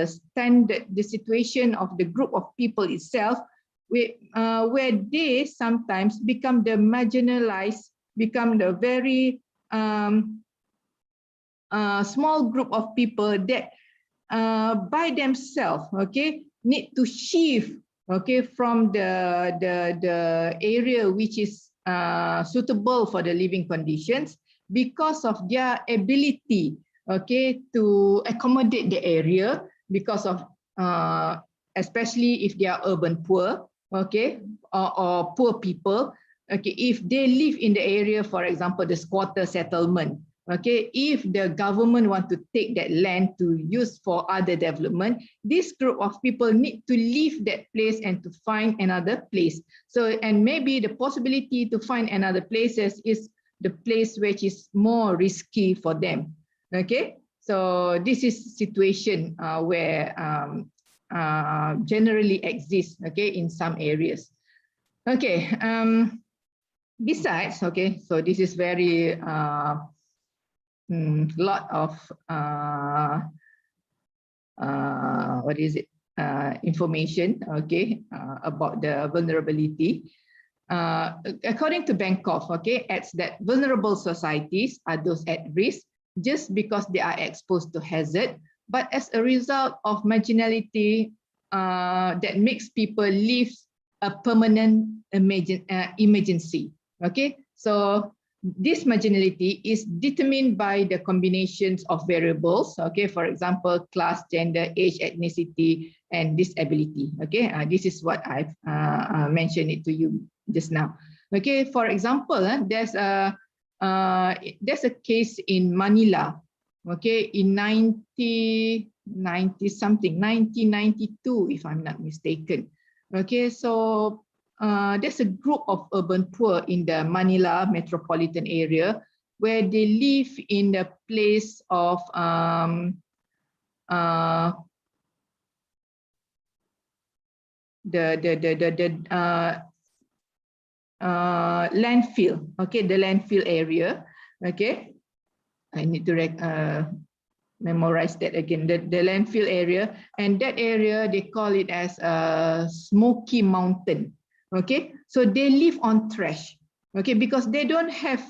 standard, the situation of the group of people itself, where they sometimes become the marginalized, become the very small group of people that by themselves, okay, need to shift, okay, from the area which is suitable for the living conditions because of their ability, okay, to accommodate the area, because of especially if they are urban poor, okay, or poor people, okay, if they live in the area, for example, the squatter settlement, okay, if the government want to take that land to use for other development, this group of people need to leave that place and to find another place. So, and maybe the possibility to find another places is the place which is more risky for them. Okay, so this is situation where generally exists, okay, in some areas. Okay, besides, okay, so this is very lot of what is it, information, okay, about the vulnerability. According to Bangkok, okay, adds that vulnerable societies are those at risk just because they are exposed to hazard, but as a result of marginality that makes people live a permanent emergency. Okay, so this marginality is determined by the combinations of variables, okay, for example, class, gender, age, ethnicity, and disability. Okay, this is what I've mentioned it to you just now. Okay, for example, there's a case in Manila, okay, in 1992, if I'm not mistaken. Okay, so there's a group of urban poor in the Manila metropolitan area where they live in the place of landfill. Okay, the landfill area. Okay, I need to memorize that again. The landfill area, and that area they call it as a smoky mountain. Okay, so they live on trash. Okay, because they don't have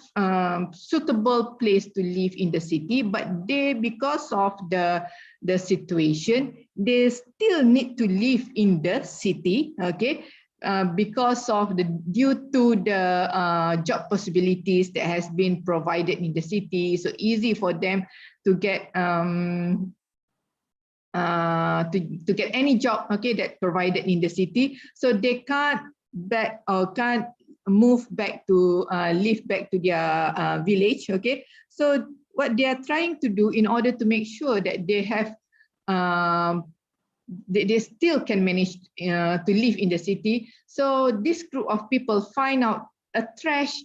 suitable place to live in the city, but they, because of the situation, they still need to live in the city. Okay, because of due to the job possibilities that has been provided in the city, so easy for them to get to get any job, okay, that provided in the city. So they can't move back to live back to their village. Okay, so what they are trying to do in order to make sure that they have they still can manage to live in the city. So this group of people find out a trash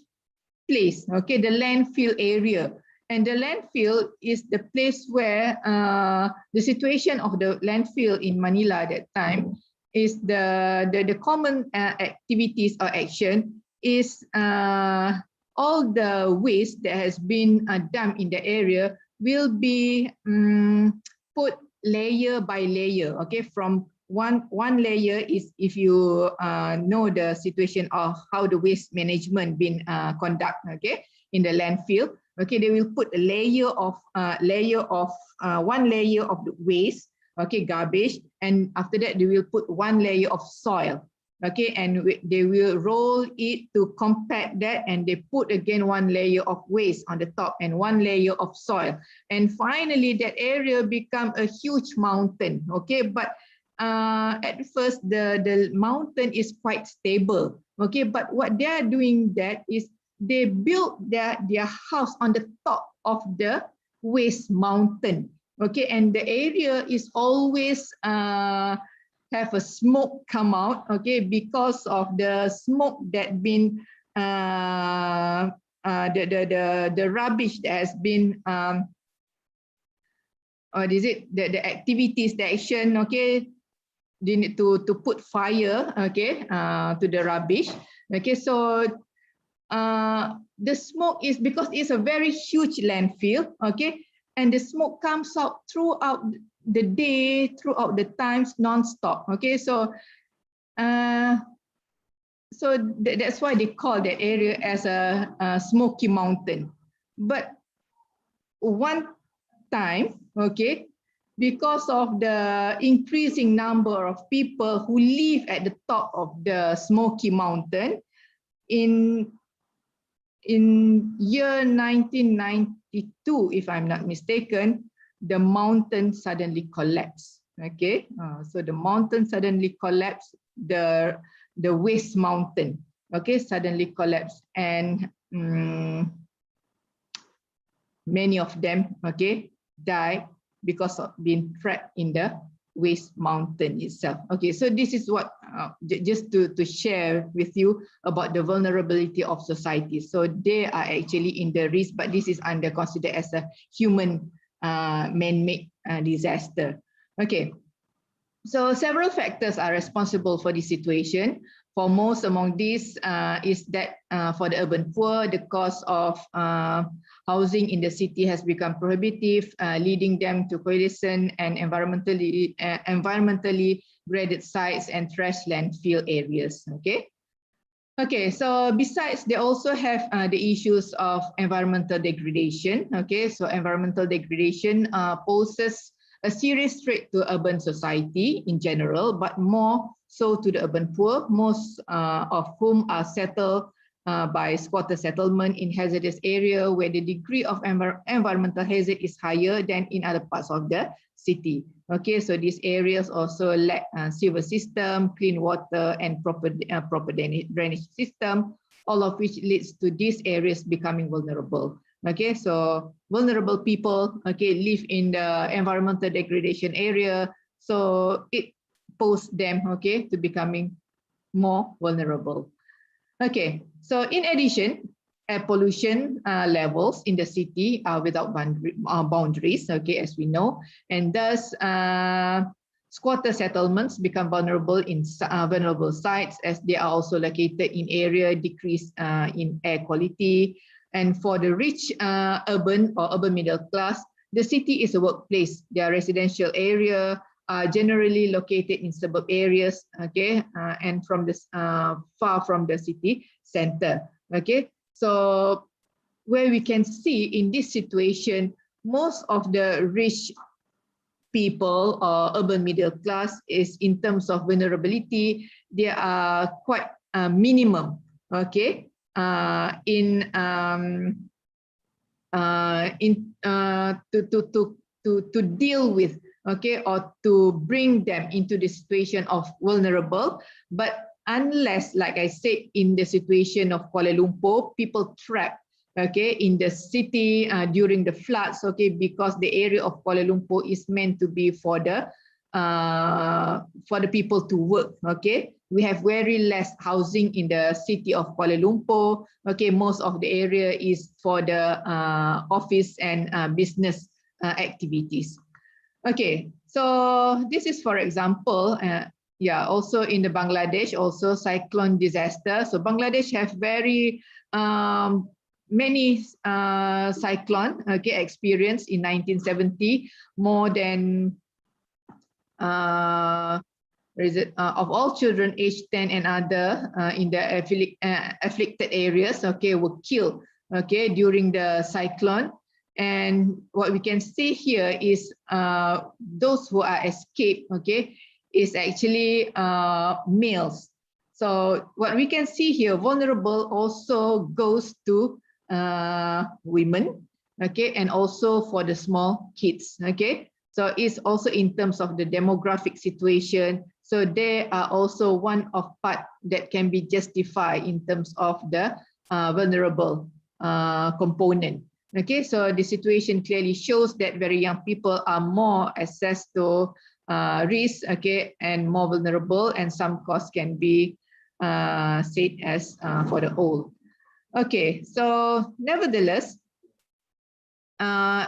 place, okay, the landfill area. And the landfill is the place where the situation of the landfill in Manila at that time is the common activities or action is all the waste that has been dumped in the area will be put layer by layer. Okay, from one layer is, if you know the situation of how the waste management been conducted, okay, in the landfill. Okay, they will put a layer of one layer of the waste, okay, garbage, and after that they will put one layer of soil. Okay, and they will roll it to compact that, and they put again one layer of waste on the top and one layer of soil, and finally that area become a huge mountain. Okay, but at first the mountain is quite stable. Okay, but what they are doing that is they built their house on the top of the waste mountain. Okay, and the area is always have a smoke come out, okay, because of the smoke that been the rubbish that has been or is it the activities, the action, okay, they need to put fire, okay, to the rubbish. Okay, so the smoke is because it's a very huge landfill, okay, and the smoke comes out throughout the day, throughout the times, non-stop. Okay, so that's why they call that area as a smoky mountain. But one time, okay, because of the increasing number of people who live at the top of the Smoky Mountain, in year 1992, if I'm not mistaken, the mountain suddenly collapsed. Okay, so the mountain suddenly collapsed, the waste mountain, okay, suddenly collapsed, and many of them, okay, die because of being trapped in the waste mountain itself. Okay, so this is what just to share with you about the vulnerability of society. So they are actually in the risk, but this is considered as a human man-made disaster. Okay, so several factors are responsible for this situation. Foremost among these is that for the urban poor, the cost of housing in the city has become prohibitive, leading them to coalescent and environmentally graded sites and trash landfill areas. Okay. Okay, so besides, they also have the issues of environmental degradation. Okay, so environmental degradation poses a serious threat to urban society in general, but more so to the urban poor, most of whom are settled by squatter settlement in hazardous area where the degree of environmental hazard is higher than in other parts of the city. Okay, so these areas also lack sewer system, clean water, and proper drainage system, all of which leads to these areas becoming vulnerable. Okay, so vulnerable people, okay, live in the environmental degradation area, so it poses them, okay, to becoming more vulnerable. Okay, so in addition, air pollution levels in the city are without boundaries, okay, as we know, and thus squatter settlements become vulnerable in vulnerable sites as they are also located in area decrease in air quality. And for the rich urban or urban middle class, the city is a workplace. Their residential area are generally located in suburb areas, okay, and from this far from the city center. Okay, so where we can see in this situation, most of the rich people or urban middle class is in terms of vulnerability, they are quite minimum. Okay, to deal with, okay, or to bring them into the situation of vulnerable. But unless, like I said, in the situation of Kuala Lumpur, people trapped, okay, in the city during the floods, okay, because the area of Kuala Lumpur is meant to be for the people to work. Okay, we have very less housing in the city of Kuala Lumpur. Okay, most of the area is for the office and business activities. Okay, so this is, for example, yeah, also in the Bangladesh, also cyclone disaster. So Bangladesh have very many cyclone, okay, experience in 1970, more than of all children aged 10 and other in the afflicted areas, okay, were killed, okay, during the cyclone. And what we can see here is those who are escaped, okay, is actually males. So what we can see here, vulnerable also goes to women, okay, and also for the small kids, okay. So it's also in terms of the demographic situation. So they are also one of part that can be justified in terms of the vulnerable component. Okay, so the situation clearly shows that very young people are more access to risk, okay, and more vulnerable, and some costs can be said as for the old. Okay, so nevertheless,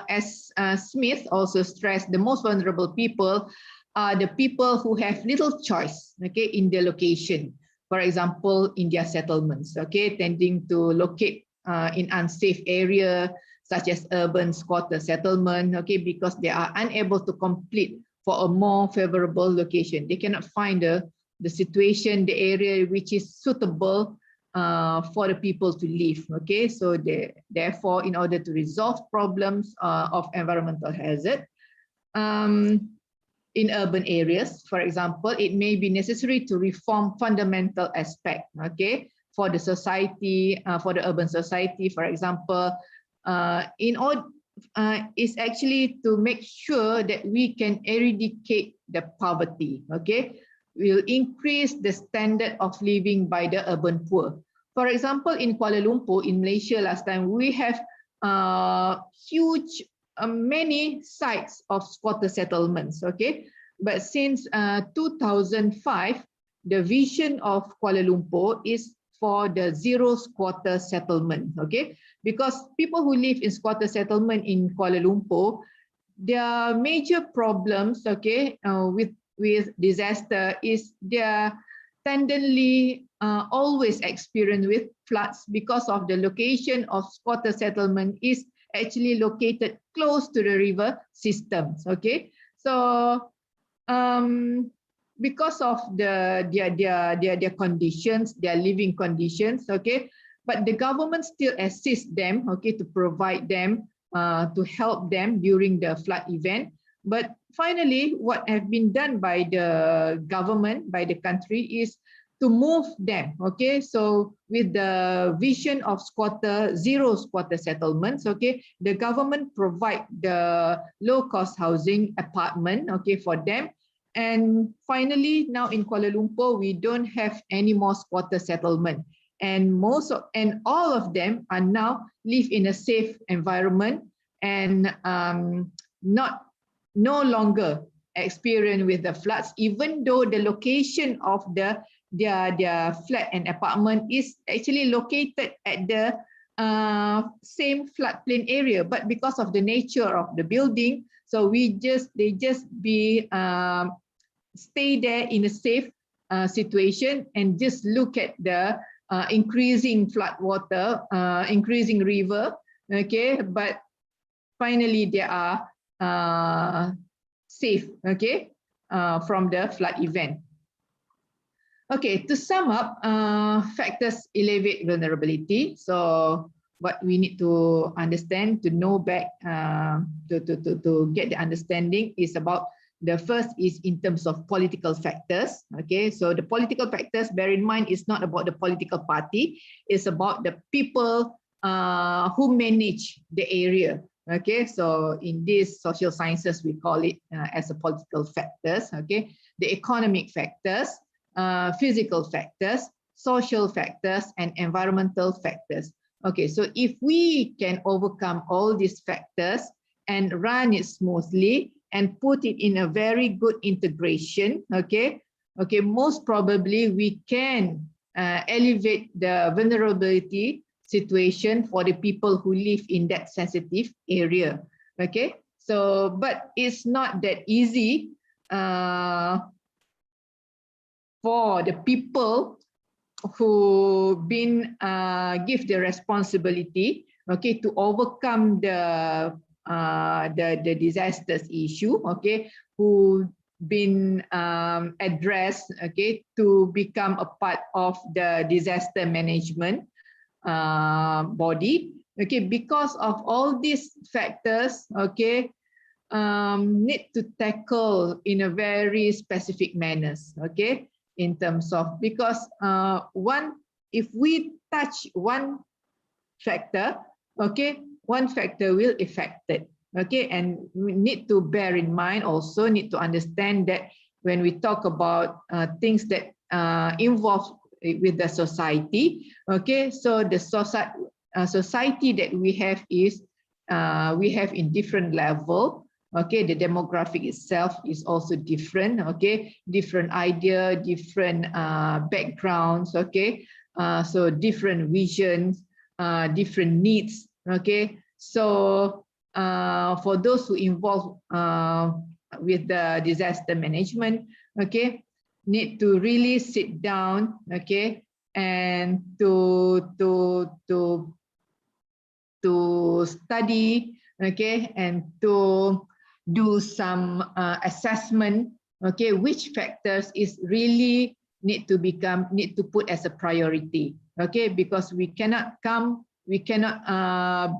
as Smith also stressed, the most vulnerable people are the people who have little choice, okay, in their location. For example, in their settlements, okay, tending to locate in unsafe area such as urban squatter settlement, okay, because they are unable to complete for a more favorable location. They cannot find the situation, the area which is suitable for the people to live, okay? So therefore, in order to resolve problems of environmental hazard, in urban areas, for example, it may be necessary to reform fundamental aspect, okay, for the society, for the urban society, for example, in order is actually to make sure that we can eradicate the poverty, okay, will increase the standard of living by the urban poor. For example, in Kuala Lumpur, in Malaysia last time, we have huge many sites of squatter settlements, okay? But since 2005, the vision of Kuala Lumpur is for the zero squatter settlement, okay? Because people who live in squatter settlement in Kuala Lumpur, their major problems, okay, with disaster is their tendency always experience with floods because of the location of squatter settlement is actually located close to the river systems, okay? So because of their conditions, their living conditions, okay, but the government still assists them, okay, to provide them, to help them during the flood event. But finally, what has been done by the government, by the country, is to move them, okay? So with the vision of zero squatter settlements, okay, the government provide the low-cost housing apartment, okay, for them. And finally, now in Kuala Lumpur, we don't have any more squatter settlement. And all of them are now live in a safe environment and no longer experience with the floods, even though the location of their flat and apartment is actually located at the same floodplain area, but because of the nature of the building, so they just stay there in a safe situation and just look at the increasing flood water, increasing river, okay, but finally they are safe, okay, from the flood event. Okay, to sum up, factors elevate vulnerability. So what we need to understand, to know back, to get the understanding is about the first is in terms of political factors. Okay, so the political factors, bear in mind, is not about the political party, it's about the people who manage the area. Okay, so in these social sciences, we call it as a political factors. Okay, the economic factors, physical factors, social factors, and environmental factors. Okay, so if we can overcome all these factors and run it smoothly and put it in a very good integration, okay, most probably we can elevate the vulnerability situation for the people who live in that sensitive area. Okay, so but it's not that easy for the people who been give the responsibility, okay, to overcome the disasters issue, okay, who been addressed, okay, to become a part of the disaster management body, okay, because of all these factors, okay, need to tackle in a very specific manners, okay, in terms of, because if we touch one factor, okay, one factor will affect it, okay, and we need to bear in mind, also need to understand that when we talk about things that involve with the society, okay, so the society that we have is we have in different level, okay, the demographic itself is also different, okay, different idea, different backgrounds, okay, so different visions, different needs, okay, so for those who involve with the disaster management, okay, need to really sit down, okay, and to study, okay, and to do some assessment, okay, which factors is really need to put as a priority, okay, because we cannot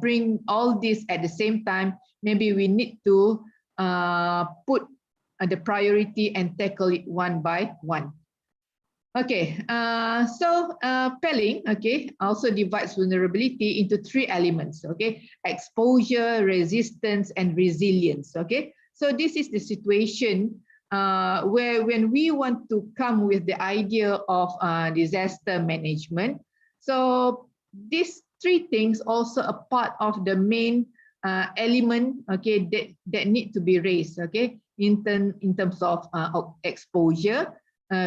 bring all this at the same time. Maybe we need to put the priority and tackle it one by one. Okay, so Pelling, okay, also divides vulnerability into 3 elements, okay, exposure, resistance, and resilience, okay. So this is the situation where when we want to come with the idea of disaster management, so these 3 things also a part of the main element, okay, that need to be raised, okay, in terms of exposure,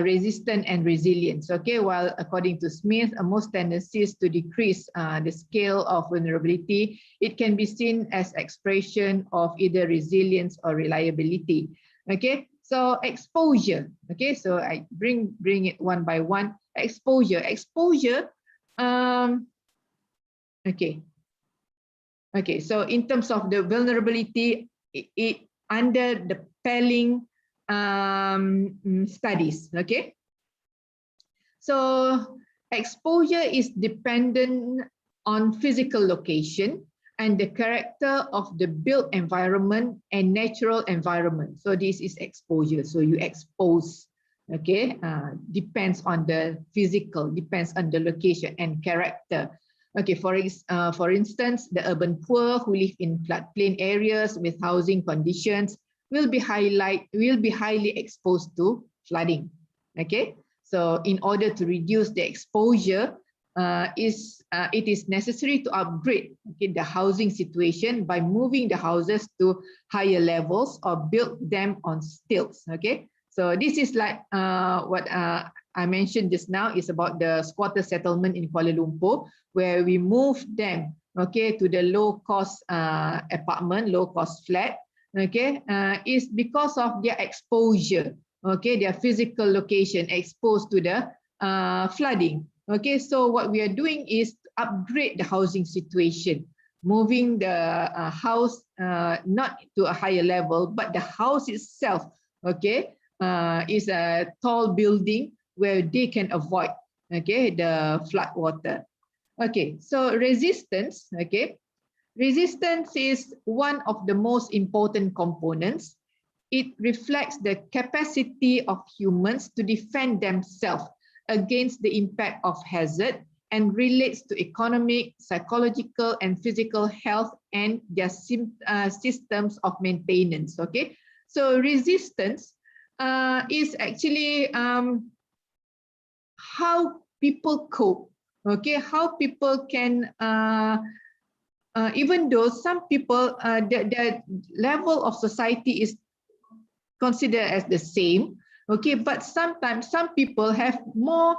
resistance and resilience, okay, while according to Smith, most tendencies to decrease the scale of vulnerability, it can be seen as expression of either resilience or reliability, okay. So exposure, okay, so I bring it one by one. Exposure, okay, so in terms of the vulnerability, it under the Pelling studies, okay. So exposure is dependent on physical location and the character of the built environment and natural environment. So this is exposure. So you expose, okay, depends on the physical, depends on the location and character. Okay, for instance, the urban poor who live in floodplain areas with housing conditions will be highly exposed to flooding. Okay, so in order to reduce the exposure, it is necessary to upgrade, okay, the housing situation by moving the houses to higher levels or build them on stilts. Okay, so this is like what I mentioned just now is about the squatter settlement in Kuala Lumpur, where we move them, okay, to the low-cost apartment, low-cost flat. Okay, is because of their exposure, okay, their physical location exposed to the flooding. Okay, so what we are doing is to upgrade the housing situation, moving the house not to a higher level, but the house itself, okay, is a tall building where they can avoid, okay, the flood water. Okay, so resistance, okay. Resistance is one of the most important components. It reflects the capacity of humans to defend themselves against the impact of hazard and relates to economic, psychological, and physical health and their systems of maintenance. Okay, so resistance is actually how people cope. Okay, how people can even though some people, the level of society is considered as the same, okay, but sometimes some people have more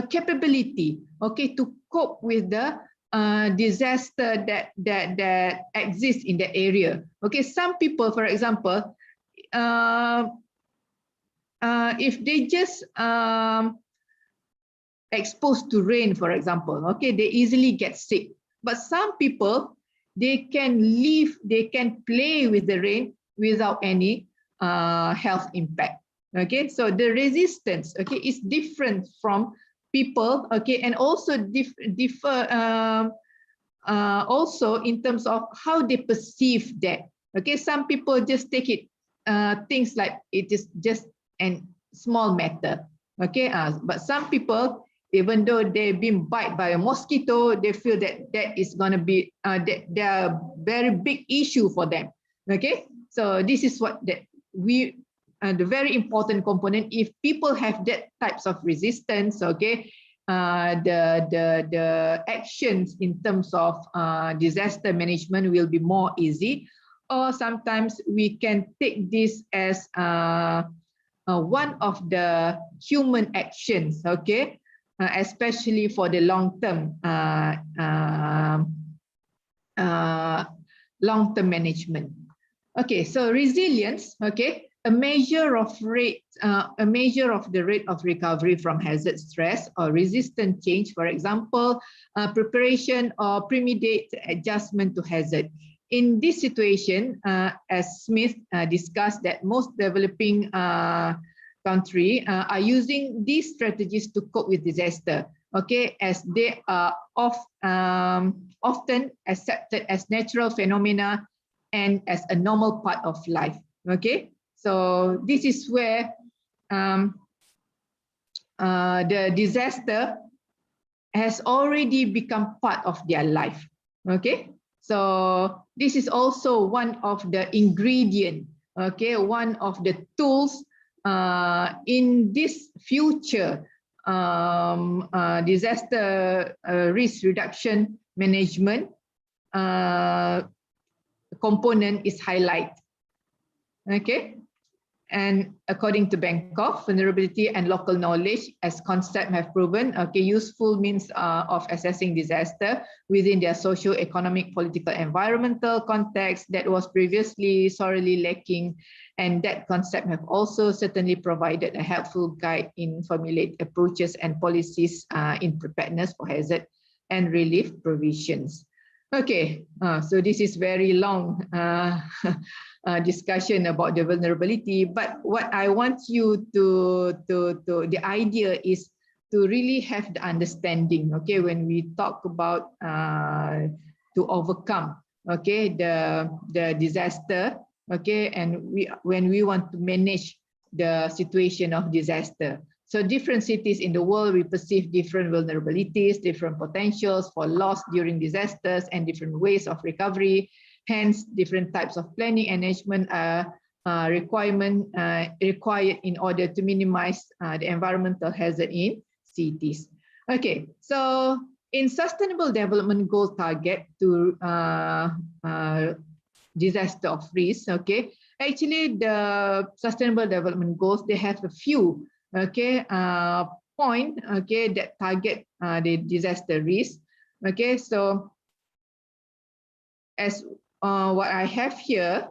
capability, okay, to cope with the disaster that exists in the area. Okay, some people, for example, if they just exposed to rain, for example, okay, they easily get sick. But some people, they can live, they can play with the rain without any health impact. Okay, so the resistance, okay, is different from people, okay, and also differ also in terms of how they perceive that. Okay, some people just take it things like it is just a small matter. Okay, but some people, even though they've been bitten by a mosquito, they feel that that is going to be a very big issue for them. Okay, so this is what that we the very important component. If people have that types of resistance, okay, the actions in terms of disaster management will be more easy, or sometimes we can take this as one of the human actions. Okay. Especially for the long term long-term management. Okay, so resilience, okay, a measure of the rate of recovery from hazard, stress, or resistant change. For example, preparation or premeditated adjustment to hazard. In this situation, as Smith discussed, that most developing countries are using these strategies to cope with disaster. Okay, as they are often accepted as natural phenomena and as a normal part of life. Okay, so this is where the disaster has already become part of their life. Okay, so this is also one of the ingredient, okay, one of the tools in this future disaster risk reduction management component is highlighted. Okay, and according to Bangkok, vulnerability and local knowledge as concept have proven okay useful means of assessing disaster within their socio-economic, political, environmental context that was previously sorely lacking, and that concept have also certainly provided a helpful guide in formulate approaches and policies in preparedness for hazard and relief provisions. Okay, so this is very long discussion about the vulnerability, but what I want you to the idea is to really have the understanding, okay, when we talk about to overcome, okay, the disaster, okay, and when we want to manage the situation of disaster. So different cities in the world, we perceive different vulnerabilities, different potentials for loss during disasters, and different ways of recovery. Hence, different types of planning and management required in order to minimize the environmental hazard in cities. Okay, so in Sustainable Development Goal target to disaster of risk, okay, actually the Sustainable Development Goals, they have a few okay point okay that target the disaster risk. Okay, so as what I have here,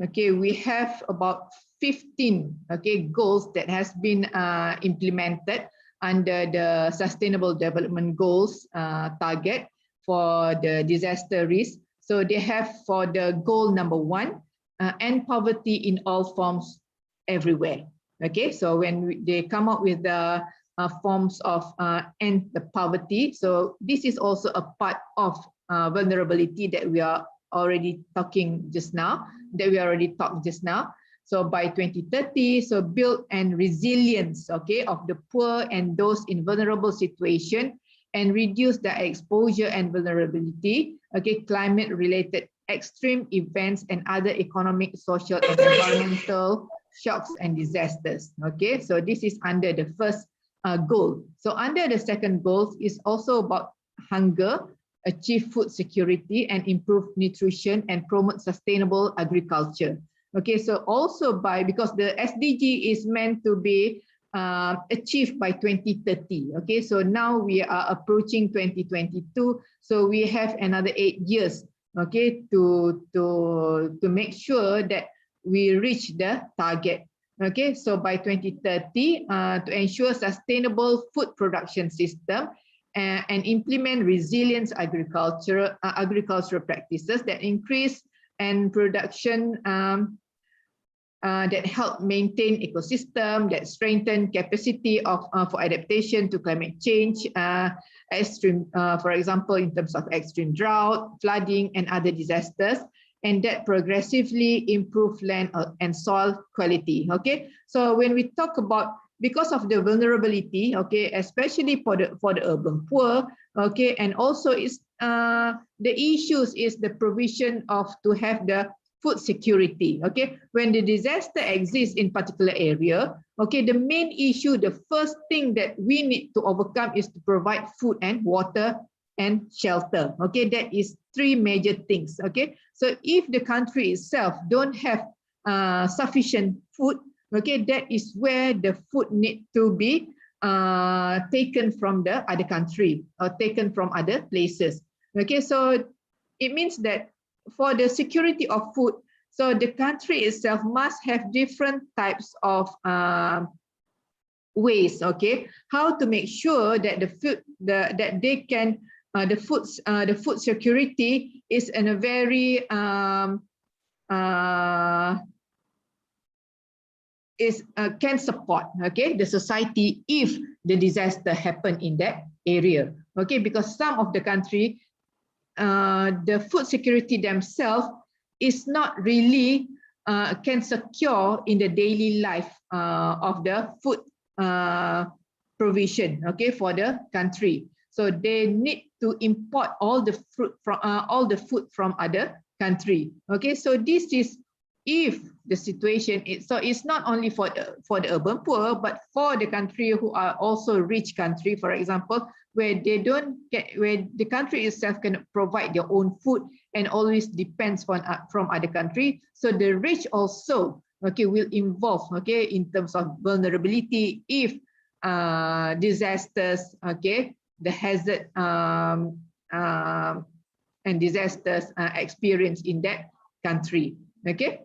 okay, we have about 15 okay goals that has been implemented under the Sustainable Development Goals target for the disaster risk. So they have for the goal number 1, end poverty in all forms everywhere. Okay, so when they come up with the forms of end the poverty, so this is also a part of vulnerability that we are already talking just now, So by 2030, so build and resilience, okay, of the poor and those in vulnerable situation, and reduce the exposure and vulnerability, okay, climate-related extreme events and other economic, social, and environmental shocks and disasters. Okay, so this is under the first goal. So under the second goal is also about hunger, achieve food security, and improve nutrition and promote sustainable agriculture. Okay, so also because the SDG is meant to be achieved by 2030. Okay, so now we are approaching 2022, so we have another 8 years. Okay, to make sure that we reach the target. Okay, so by 2030, to ensure sustainable food production system and implement resilience agricultural practices that increase and production that help maintain ecosystem, that strengthen capacity of for adaptation to climate change, extreme, for example, in terms of extreme drought, flooding, and other disasters, and that progressively improve land and soil quality. Okay, so when we talk about because of the vulnerability, okay, especially for the urban poor, okay, and also is the issues is the provision of to have the food security. Okay, when the disaster exists in particular area, okay, the main issue, the first thing that we need to overcome is to provide food and water and shelter. Okay, that is 3 major things. Okay, so if the country itself don't have sufficient food, okay, that is where the food need to be taken from the other country or taken from other places. Okay, so it means that for the security of food, so the country itself must have different types of ways, okay, how to make sure that the food, that they can, the food security is in a very can support, okay, the society if the disaster happen in that area, okay, because some of the country, the food security themselves is not really can secure in the daily life of the food provision, okay, for the country. So they need to import all the food from other country. Okay, so this is if the situation is, so it's not only for the urban poor, but for the country who are also rich country, for example, where they don't get, where the country itself can provide their own food and always depends from other country. So the rich also, okay, will involve, okay, in terms of vulnerability if disasters, okay, the hazard and disasters experienced in that country. Okay,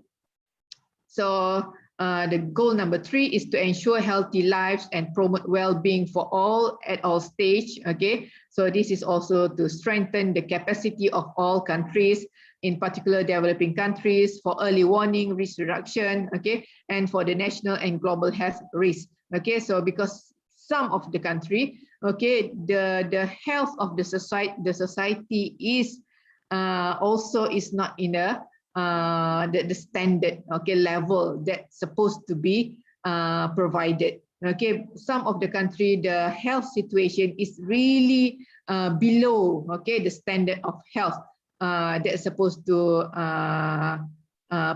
so the goal number 3 is to ensure healthy lives and promote well-being for all at all stage. Okay, so this is also to strengthen the capacity of all countries, in particular developing countries, for early warning, risk reduction, okay, and for the national and global health risk. Okay, so because some of the country, okay, the health of the society is also is not in a the standard, okay, level that's supposed to be provided. Okay, some of the country, the health situation is really below, okay, the standard of health that's supposed to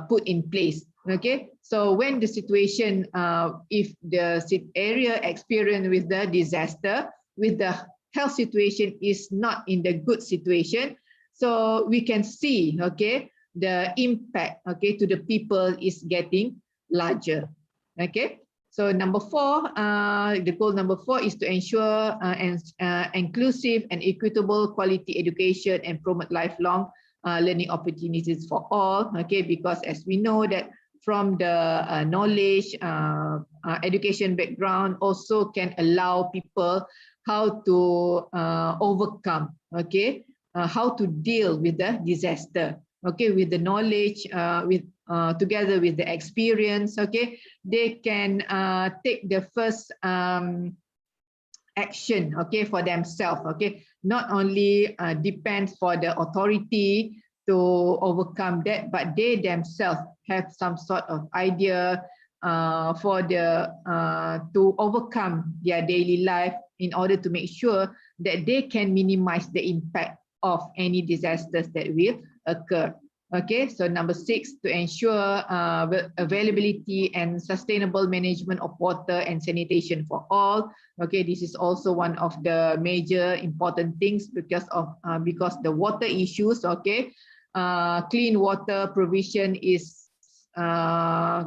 put in place. Okay, so when the situation, if the area experienced with the disaster, with the health situation is not in the good situation, so we can see, okay, the impact, okay, to the people is getting larger. Okay, so number 4, the goal number 4 is to ensure inclusive and equitable quality education and promote lifelong learning opportunities for all. Okay, because as we know that from the knowledge, education background also can allow people how to overcome, okay, how to deal with the disaster. Okay, with the knowledge, with together with the experience, okay, they can take the first action, okay, for themselves. Okay, not only depend for the authority to overcome that, but they themselves have some sort of idea for the to overcome their daily life in order to make sure that they can minimize the impact of any disasters that will occur. Okay, so number 6, to ensure availability and sustainable management of water and sanitation for all. Okay, this is also one of the major important things because the water issues. Okay, clean water provision is, as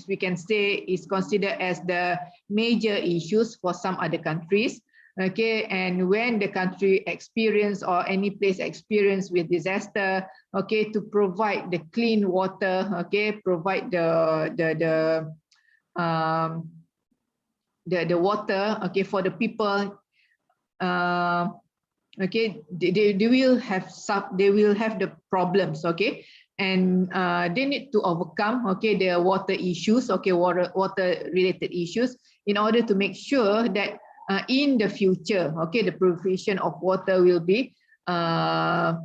we can say, is considered as the major issues for some other countries. Okay, and when the country experience or any place experience with disaster, okay, to provide the clean water, okay, provide the water, okay, for the people, okay, they will have the problems, okay, and they need to overcome, okay, the water issues, okay, water related issues, in order to make sure that in the future, okay, the provision of water will be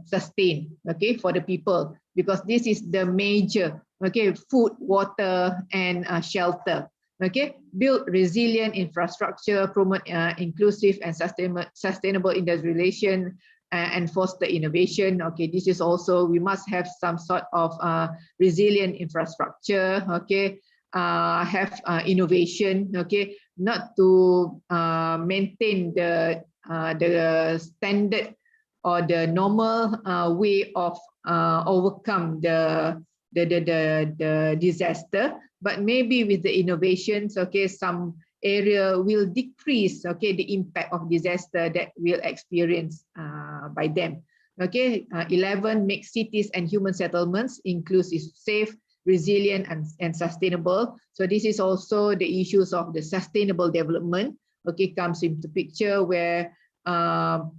sustained, okay, for the people, because this is the major, okay, food, water, and shelter. Okay, build resilient infrastructure, promote inclusive and sustainable industrialization, and foster innovation. Okay, this is also, we must have some sort of resilient infrastructure. Okay, have innovation. Okay, not to maintain the standard or the normal way of overcome the disaster, but maybe with the innovations, okay, some area will decrease, okay, the impact of disaster that will experience by them. Okay, 11, make cities and human settlements inclusive, safe, resilient, and sustainable. So this is also the issues of the sustainable development. Okay, comes into picture where under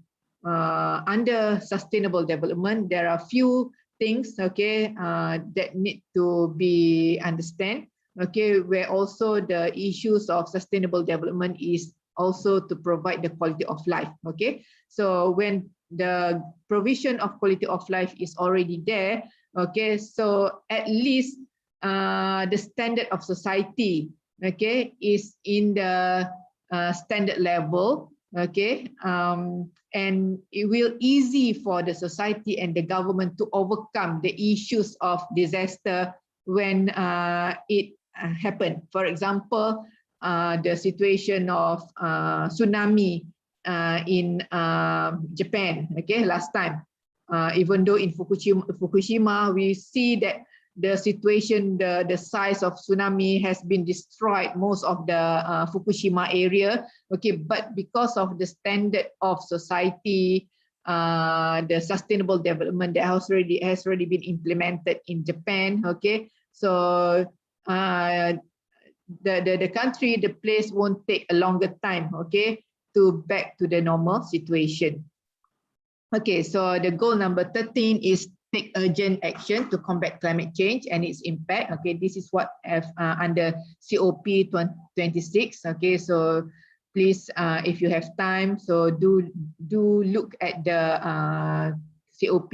sustainable development there are few things, okay, that need to be understand. Okay, where also the issues of sustainable development is also to provide the quality of life. Okay, so when the provision of quality of life is already there, okay, so at least the standard of society, okay, is in the standard level, okay, and it will easy for the society and the government to overcome the issues of disaster when it happen. For example, the situation of tsunami in Japan, okay, last time. Even though in Fukushima, we see that the situation, the size of tsunami has been destroyed most of the Fukushima area. Okay, but because of the standard of society, the sustainable development that has already been implemented in Japan. Okay, so the country, the place won't take a longer time. Okay, to back to the normal situation. Okay, so the goal number 13 is take urgent action to combat climate change and its impact. Okay, this is what under COP 26. Okay, so please, if you have time, so do look at the COP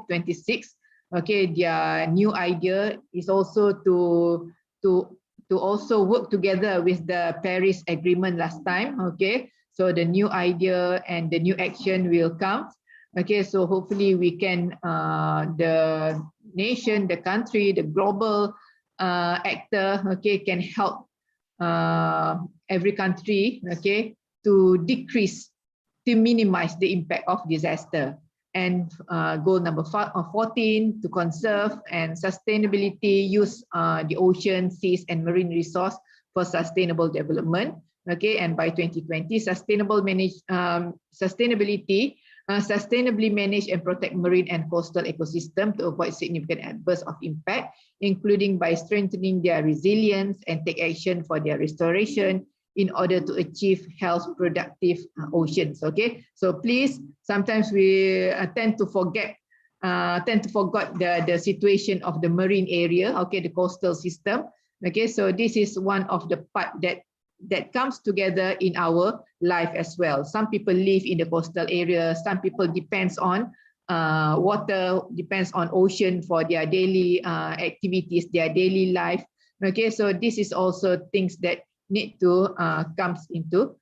26. Okay, their new idea is also to also work together with the Paris Agreement last time. Okay, so the new idea and the new action will come. Okay, so hopefully we can, the nation, the country, the global actor, okay, can help every country, okay, to decrease, to minimize the impact of disaster. And goal number 14, to conserve and sustainability, use the ocean, seas, and marine resource for sustainable development. Okay, and by 2020, sustainability, sustainably manage and protect marine and coastal ecosystem to avoid significant adverse of impact, including by strengthening their resilience and take action for their restoration in order to achieve health productive oceans. Okay, so please, sometimes we tend to forget the situation of the marine area, okay, the coastal system. Okay, so this is one of the part that comes together in our life as well. Some people live in the coastal area, some people depends on water, depends on ocean for their daily activities, their daily life. Okay, so this is also things that need to comes into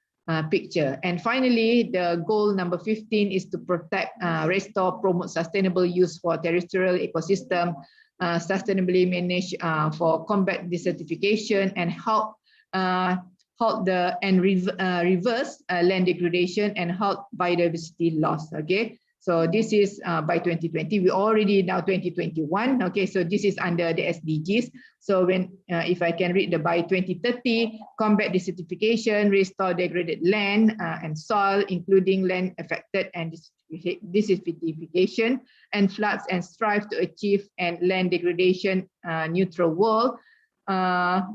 picture. And finally, the goal number 15 is to protect, restore, promote sustainable use for terrestrial ecosystem, sustainably manage for combat desertification, and help reverse land degradation and halt biodiversity loss. Okay, so this is by 2020. We already now 2021. Okay, so this is under the SDGs. So when if I can read the by 2030, combat desertification, restore degraded land and soil, including land affected and desertification and floods, and strive to achieve and land degradation neutral world.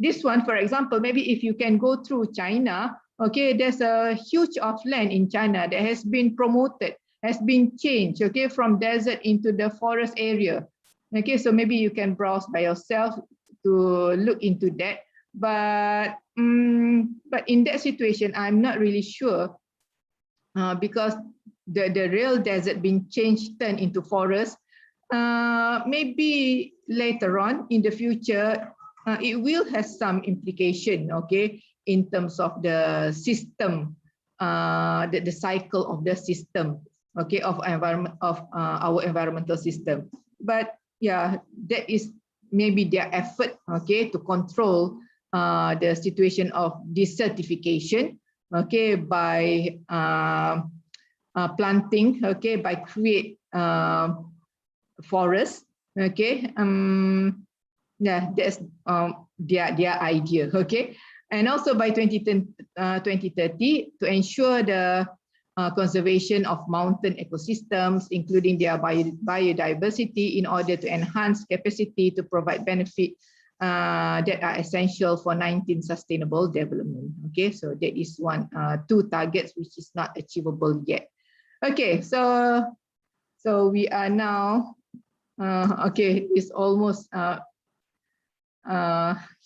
This one, for example, maybe if you can go through China, okay, there's a huge of land in China that has been promoted, has been changed, okay, from desert into the forest area. Okay, so maybe you can browse by yourself to look into that. But in that situation, I'm not really sure because the real desert being changed, turned into forest. Maybe later on in the future, it will have some implication, okay, in terms of the system, the cycle of the system, okay, of environment, of our environmental system. But yeah, that is maybe their effort, okay, to control the situation of desertification, okay, by planting, okay, by create forests, okay. Yeah, that's their idea, okay. And also by 2030, to ensure the conservation of mountain ecosystems, including their biodiversity, in order to enhance capacity to provide benefit that are essential for 19 sustainable development. Okay, so that is two targets which is not achievable yet. Okay, so we are now okay, it's almost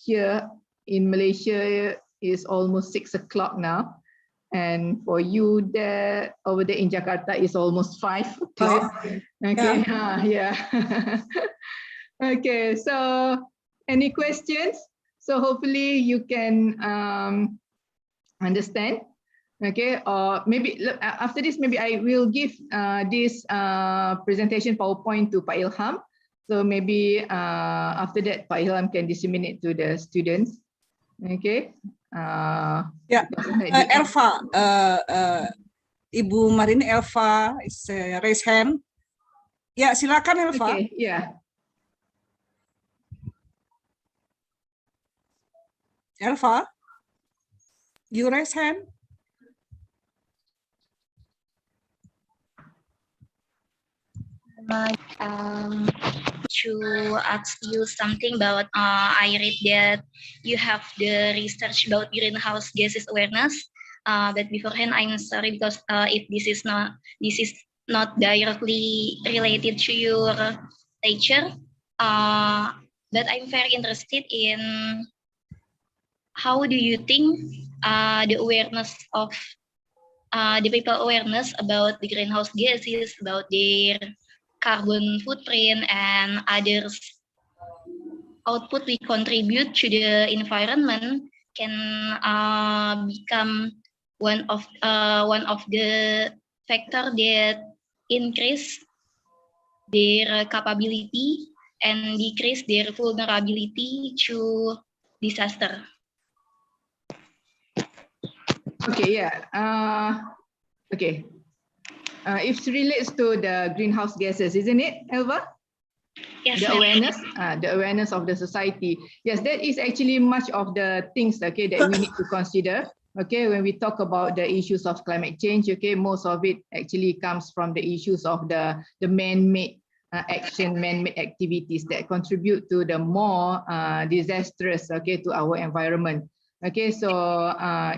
here in Malaysia is almost 6 o'clock now. And for you there over there in Jakarta is almost 5 o'clock. Okay, yeah. Okay, so any questions? So hopefully you can understand. Okay, or maybe after this, maybe I will give this presentation PowerPoint to Pak Ilham. So maybe after that, Pak Ilham can disseminate to the students. Okay. Elva, Ibu Marini Elva is raise hand. Ya, silakan Elva. Okay, yeah. Elva, you raise hand. To ask you something about I read that you have the research about greenhouse gases awareness, but beforehand I'm sorry because if this is not directly related to your lecture, but I'm very interested in how do you think the awareness of the people awareness about the greenhouse gases, about their carbon footprint and others output we contribute to the environment can become one of the factor that increase their capability and decrease their vulnerability to disaster. Okay, yeah. Okay. It relates to the greenhouse gases, isn't it, Elva? Yes, the awareness of the society. Yes, that is actually much of the things, okay, that we need to consider. Okay, when we talk about the issues of climate change, okay, most of it actually comes from the issues of the man-made action, man-made activities that contribute to the more disastrous, okay, to our environment. Okay, so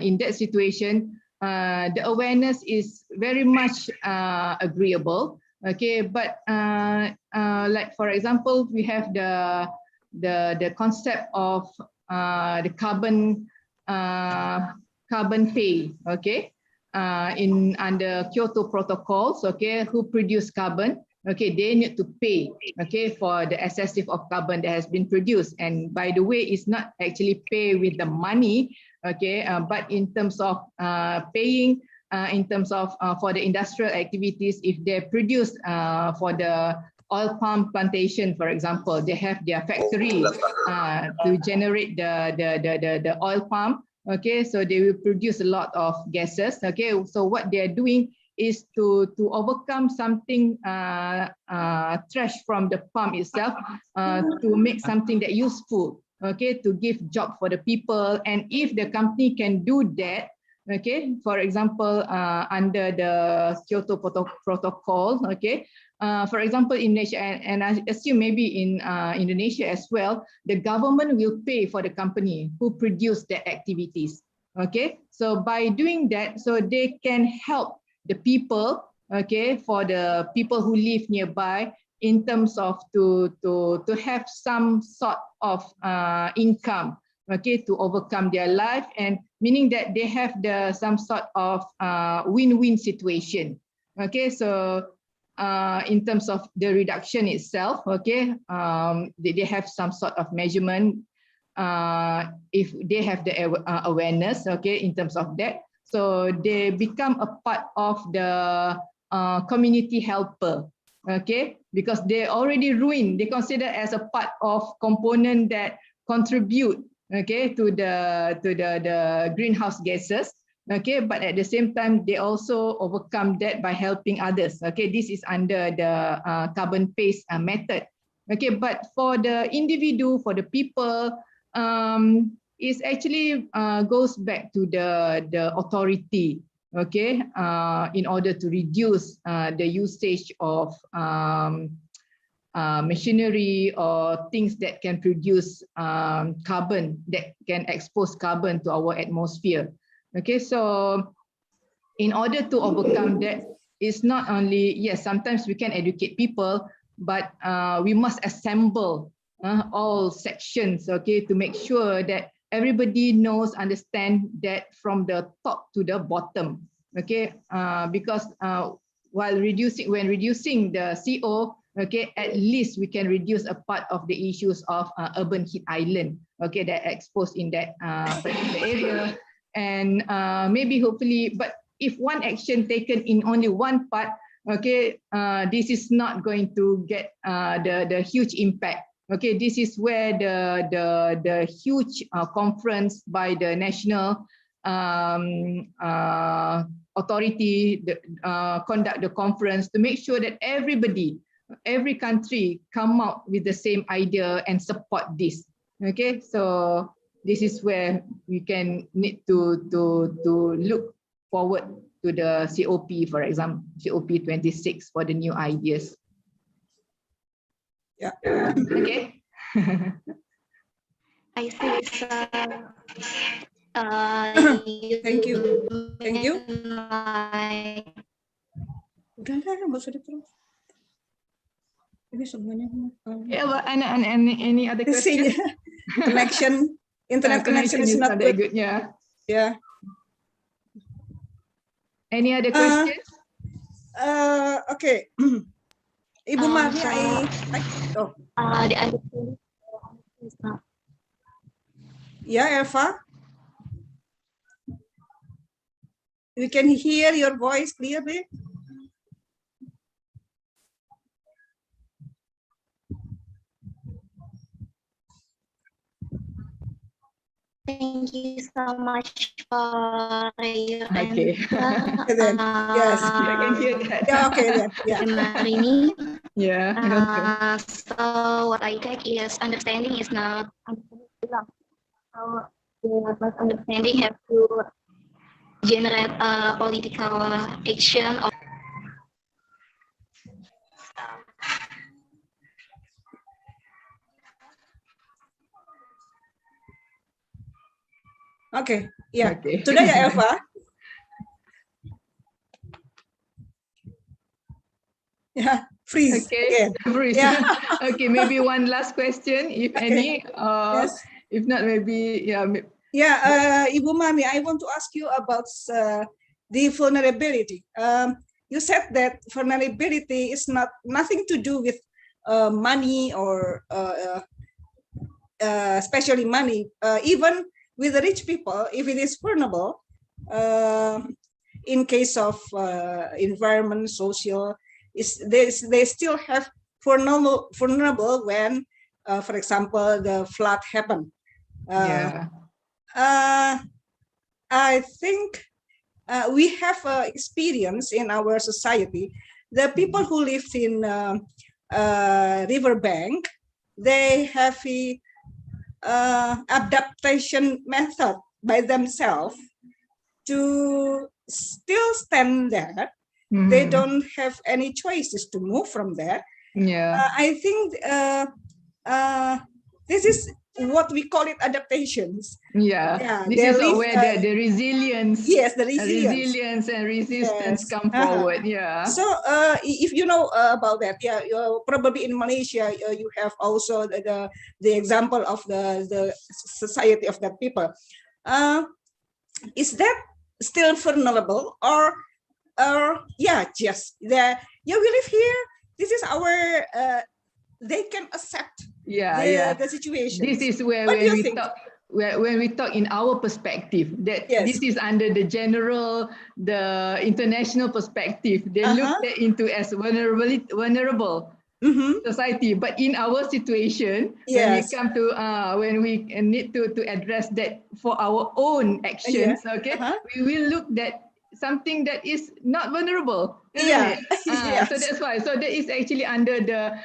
in that situation, the awareness is very much agreeable. Okay, but like for example, we have the concept of the carbon pay. Okay, under Kyoto protocols. Okay, who produce carbon? Okay, they need to pay. Okay, for the excessive of carbon that has been produced. And by the way, it's not actually pay with the money. Okay, but in terms of paying. In terms of for the industrial activities, if they produce for the oil palm plantation, for example, they have their factory to generate the oil palm. Okay, so they will produce a lot of gases. Okay, so what they are doing is to overcome something trash from the palm itself to make something that useful. Okay, to give job for the people, and if the company can do that. Okay, for example, under the Kyoto Protocol, okay, for example, in Malaysia, and I assume maybe in Indonesia as well, the government will pay for the company who produce the activities. Okay, so by doing that, so they can help the people, okay, for the people who live nearby in terms of to have some sort of income. Okay, to overcome their life, and meaning that they have some sort of win-win situation. Okay, so in terms of the reduction itself, okay, they have some sort of measurement if they have the awareness, okay, in terms of that, so they become a part of the community helper. Okay, because they already ruined, they consider as a part of component that contribute, okay, to the greenhouse gases. Okay, but at the same time, they also overcome that by helping others. Okay, this is under the carbon pace method. Okay, but for the individual, for the people, it actually goes back to the authority. okay, in order to reduce the usage of machinery or things that can produce carbon, that can expose carbon to our atmosphere. Okay, so in order to overcome that, it's not only, yes, sometimes we can educate people, but we must assemble all sections, okay, to make sure that everybody knows, understand that from the top to the bottom, okay, because when reducing the CO, okay, at least we can reduce a part of the issues of urban heat island, okay, that exposed in that particular area, and maybe hopefully, but if one action taken in only one part, okay, this is not going to get the huge impact. Okay, this is where the huge conference by the national authority conduct the conference to make sure that everybody, every country come up with the same idea and support this. Okay, so this is where we can need to look forward to the COP, for example, COP26 for the new ideas. Yeah. Okay. I see. So, Thank you. Thank you. Udah lah, nggak usah diterus. Ini semuanya. Yeah, but any other questions? Connection, internet connection is not that good. good. Yeah. Yeah. Any other questions? Okay. Ibu Mami, the understanding is not. Yeah, Eva. We can hear your voice clearly. Thank you so much for your Okay. Then, yes. I can hear that. Yeah, okay then. Yeah. Marini. Yeah. So what I take is understanding is not understanding. So the understanding have to generate a political action. Okay. Yeah. Okay. Sudah ya, Eva? Yeah. Freeze. Okay. Freeze. Yeah. Okay. Maybe one last question, if any. Yes. If not, maybe yeah. Yeah, Ibu Mami, I want to ask you about the vulnerability. You said that vulnerability is nothing to do with money or especially money. Even with the rich people, if it is vulnerable, in case of environment, social, they still have vulnerable when, for example, the flood happened. Yeah. I think we have experience in our society. The people who live in riverbank, they have a adaptation method by themselves to still stand there. They don't have any choices to move from there. Yeah. I think this is what we call it adaptations. Yeah. This is where the resilience. Yes, the resilience. Resilience and resistance come forward. Yeah. So if you know about that, yeah, probably in Malaysia you have also the example of the society of that people. Is that still vulnerable or yeah, just we live here. This is our they can accept the situation. This is where when we talk in our perspective, that this is under the general, the international perspective. They look into as vulnerable society, but in our situation, when we come to when we need to address that for our own actions, we will look that something that is not vulnerable, isn't Yeah. it? Yes. So that's why. So that is actually under the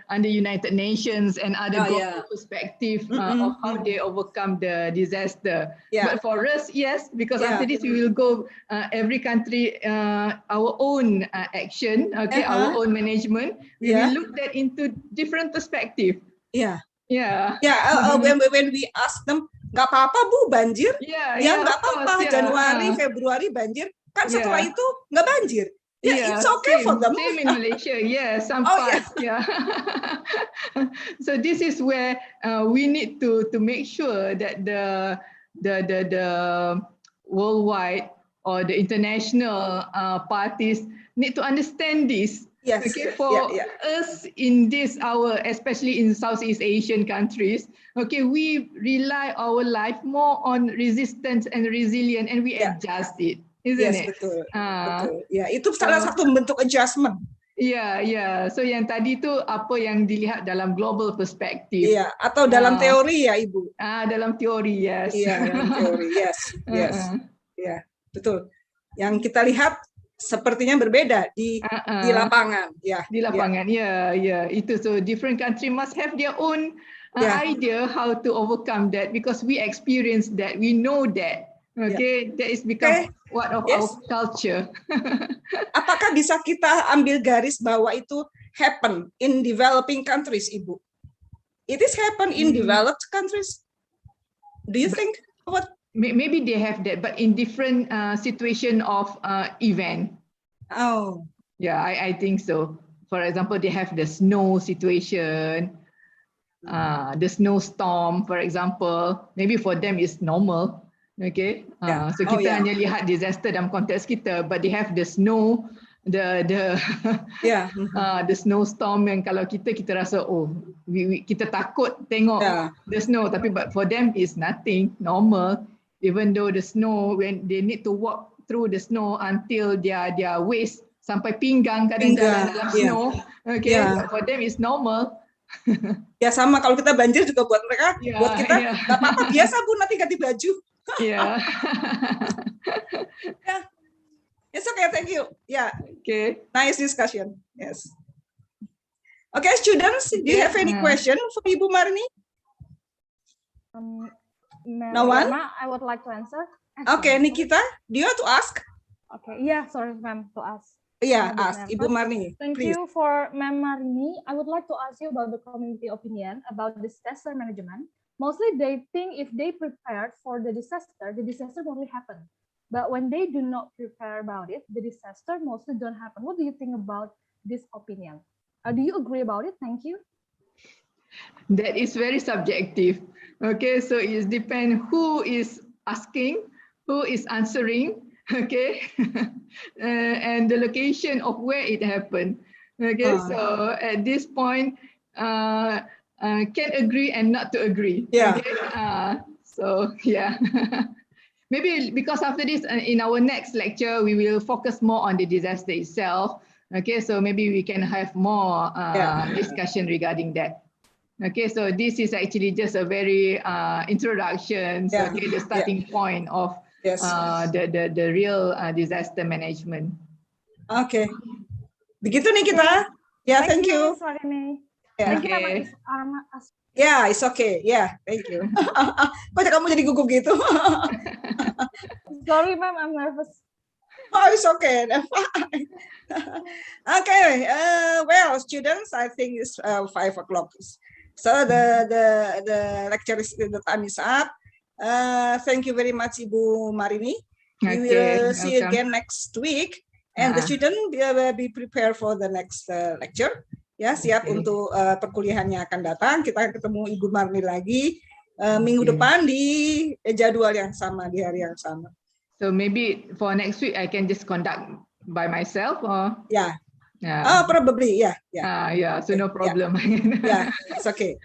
under United Nations and other Oh, global yeah. perspective Mm-mm, of how they overcome the disaster. Yeah. But for us, yes, because Yeah. after this we will go every country our own action, okay, our own management. We Yeah. will look that into different perspective. Yeah. Yeah. Yeah. When we ask them, nggak apa-apa Bu banjir, Yeah, ya yeah, nggak of course, apa-apa. yeah. Januari, Februari banjir, kan setelah Yeah. itu nggak banjir. Yeah, Yeah, it's okay for them. Same in Malaysia. Yeah, some Oh, yeah. parts. Yeah. So this is where we need to make sure that the worldwide or the international parties need to understand this. Yes. Okay, for us in this especially in Southeast Asian countries, okay, we rely our life more on resistance and resilient, and we adjust it, isn't it? Betul. Ah. Betul. Ya, itu salah satu bentuk adjustment. Ya. So yang tadi tu apa yang dilihat dalam global perspective. Iya, atau dalam teori ya, Ibu. Dalam teori, yes. Iya, dalam teori, yes. Ya, betul. Yang kita lihat sepertinya berbeda di lapangan, ya. Di lapangan, ya. Itu so different country must have their own idea how to overcome that, because we experience that, we know that. Okay, that is become part of our culture. Apakah bisa kita ambil garis bahwa itu happen in developing countries, Ibu? It is happen in developed countries. Do you think what? Maybe they have that, but in different situation of event. Oh. Yeah, I think so. For example, they have the snow situation, the snowstorm, for example. Maybe for them it's normal. Okay, so kita hanya lihat disaster dalam konteks kita, but they have the snow, the snowstorm yang kalau kita rasa kita takut tengok the snow, tapi but for them is nothing, normal. Even though the snow, when they need to walk through the snow until their waist sampai pinggang kadang jalan dalam snow, okay, but for them is normal. Ya sama kalau kita banjir juga buat mereka, buat kita nggak apa-apa, biasa Bu, nanti ganti baju. Yeah. It's okay, thank you. Yeah. Okay. Nice discussion. Yes. Okay, students, do you have any question for Ibu Marini? No one? I would like to answer. Okay, Nikita, do you want to ask? Okay, yeah, sorry, ma'am, to ask. Yeah, ask Ibu Marini. Thank you for Ma'am Marini. I would like to ask you about the community opinion about disaster management. Mostly they think if they prepared for the disaster won't happen. But when they do not prepare about it, the disaster mostly don't happen. What do you think about this opinion? Do you agree about it? Thank you. That is very subjective. Okay, so it depends who is asking, who is answering, okay, and the location of where it happened. Okay, so at this point, can agree and not to agree. Yeah. Okay? So yeah. Maybe because after this, in our next lecture, we will focus more on the disaster itself. Okay, so maybe we can have more discussion regarding that. Okay, so this is actually just a very introduction, so okay, the starting point of the real disaster management. Okay, begitu nih kita. Yeah, thank you. Sorry, Yeah. Thank you, Yeah, it's okay. Yeah, thank you. Kok kamu jadi gugup gitu? Sorry, ma'am, I'm nervous. Oh, it's okay. Fine. Okay. Well, students, I think it's 5 o'clock. So the lecture is, the time is up. Thank you very much, Ibu Marini. We will see you again next week, and the student will be prepared for the next lecture. Ya, siap untuk perkuliahannya akan datang. Kita ketemu Ibu Marini lagi minggu depan di jadwal yang sama, di hari yang sama. So maybe for next week I can just conduct by myself, or probably yeah. So no problem. Yeah, it's okay.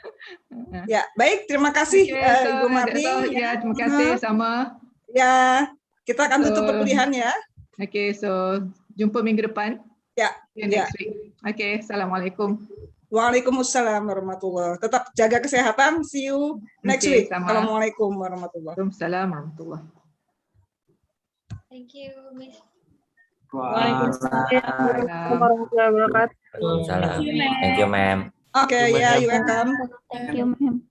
Ya, baik, terima kasih Ibu Marini. Ya, terima kasih sama. Ya, kita akan tutup perkuliahannya. Okay, so jumpa minggu depan. Ya, next week. Okay, assalamualaikum. Waalaikumsalam warahmatullahi. Tetap jaga kesehatan. See you next week. Sama. Assalamualaikum warahmatullahi. Waalaikumsalam warahmatullahi. Thank you, Miss. Waalaikumsalam. Thank you, ma'am. Okay, yeah, you're welcome. Thank you, ma'am.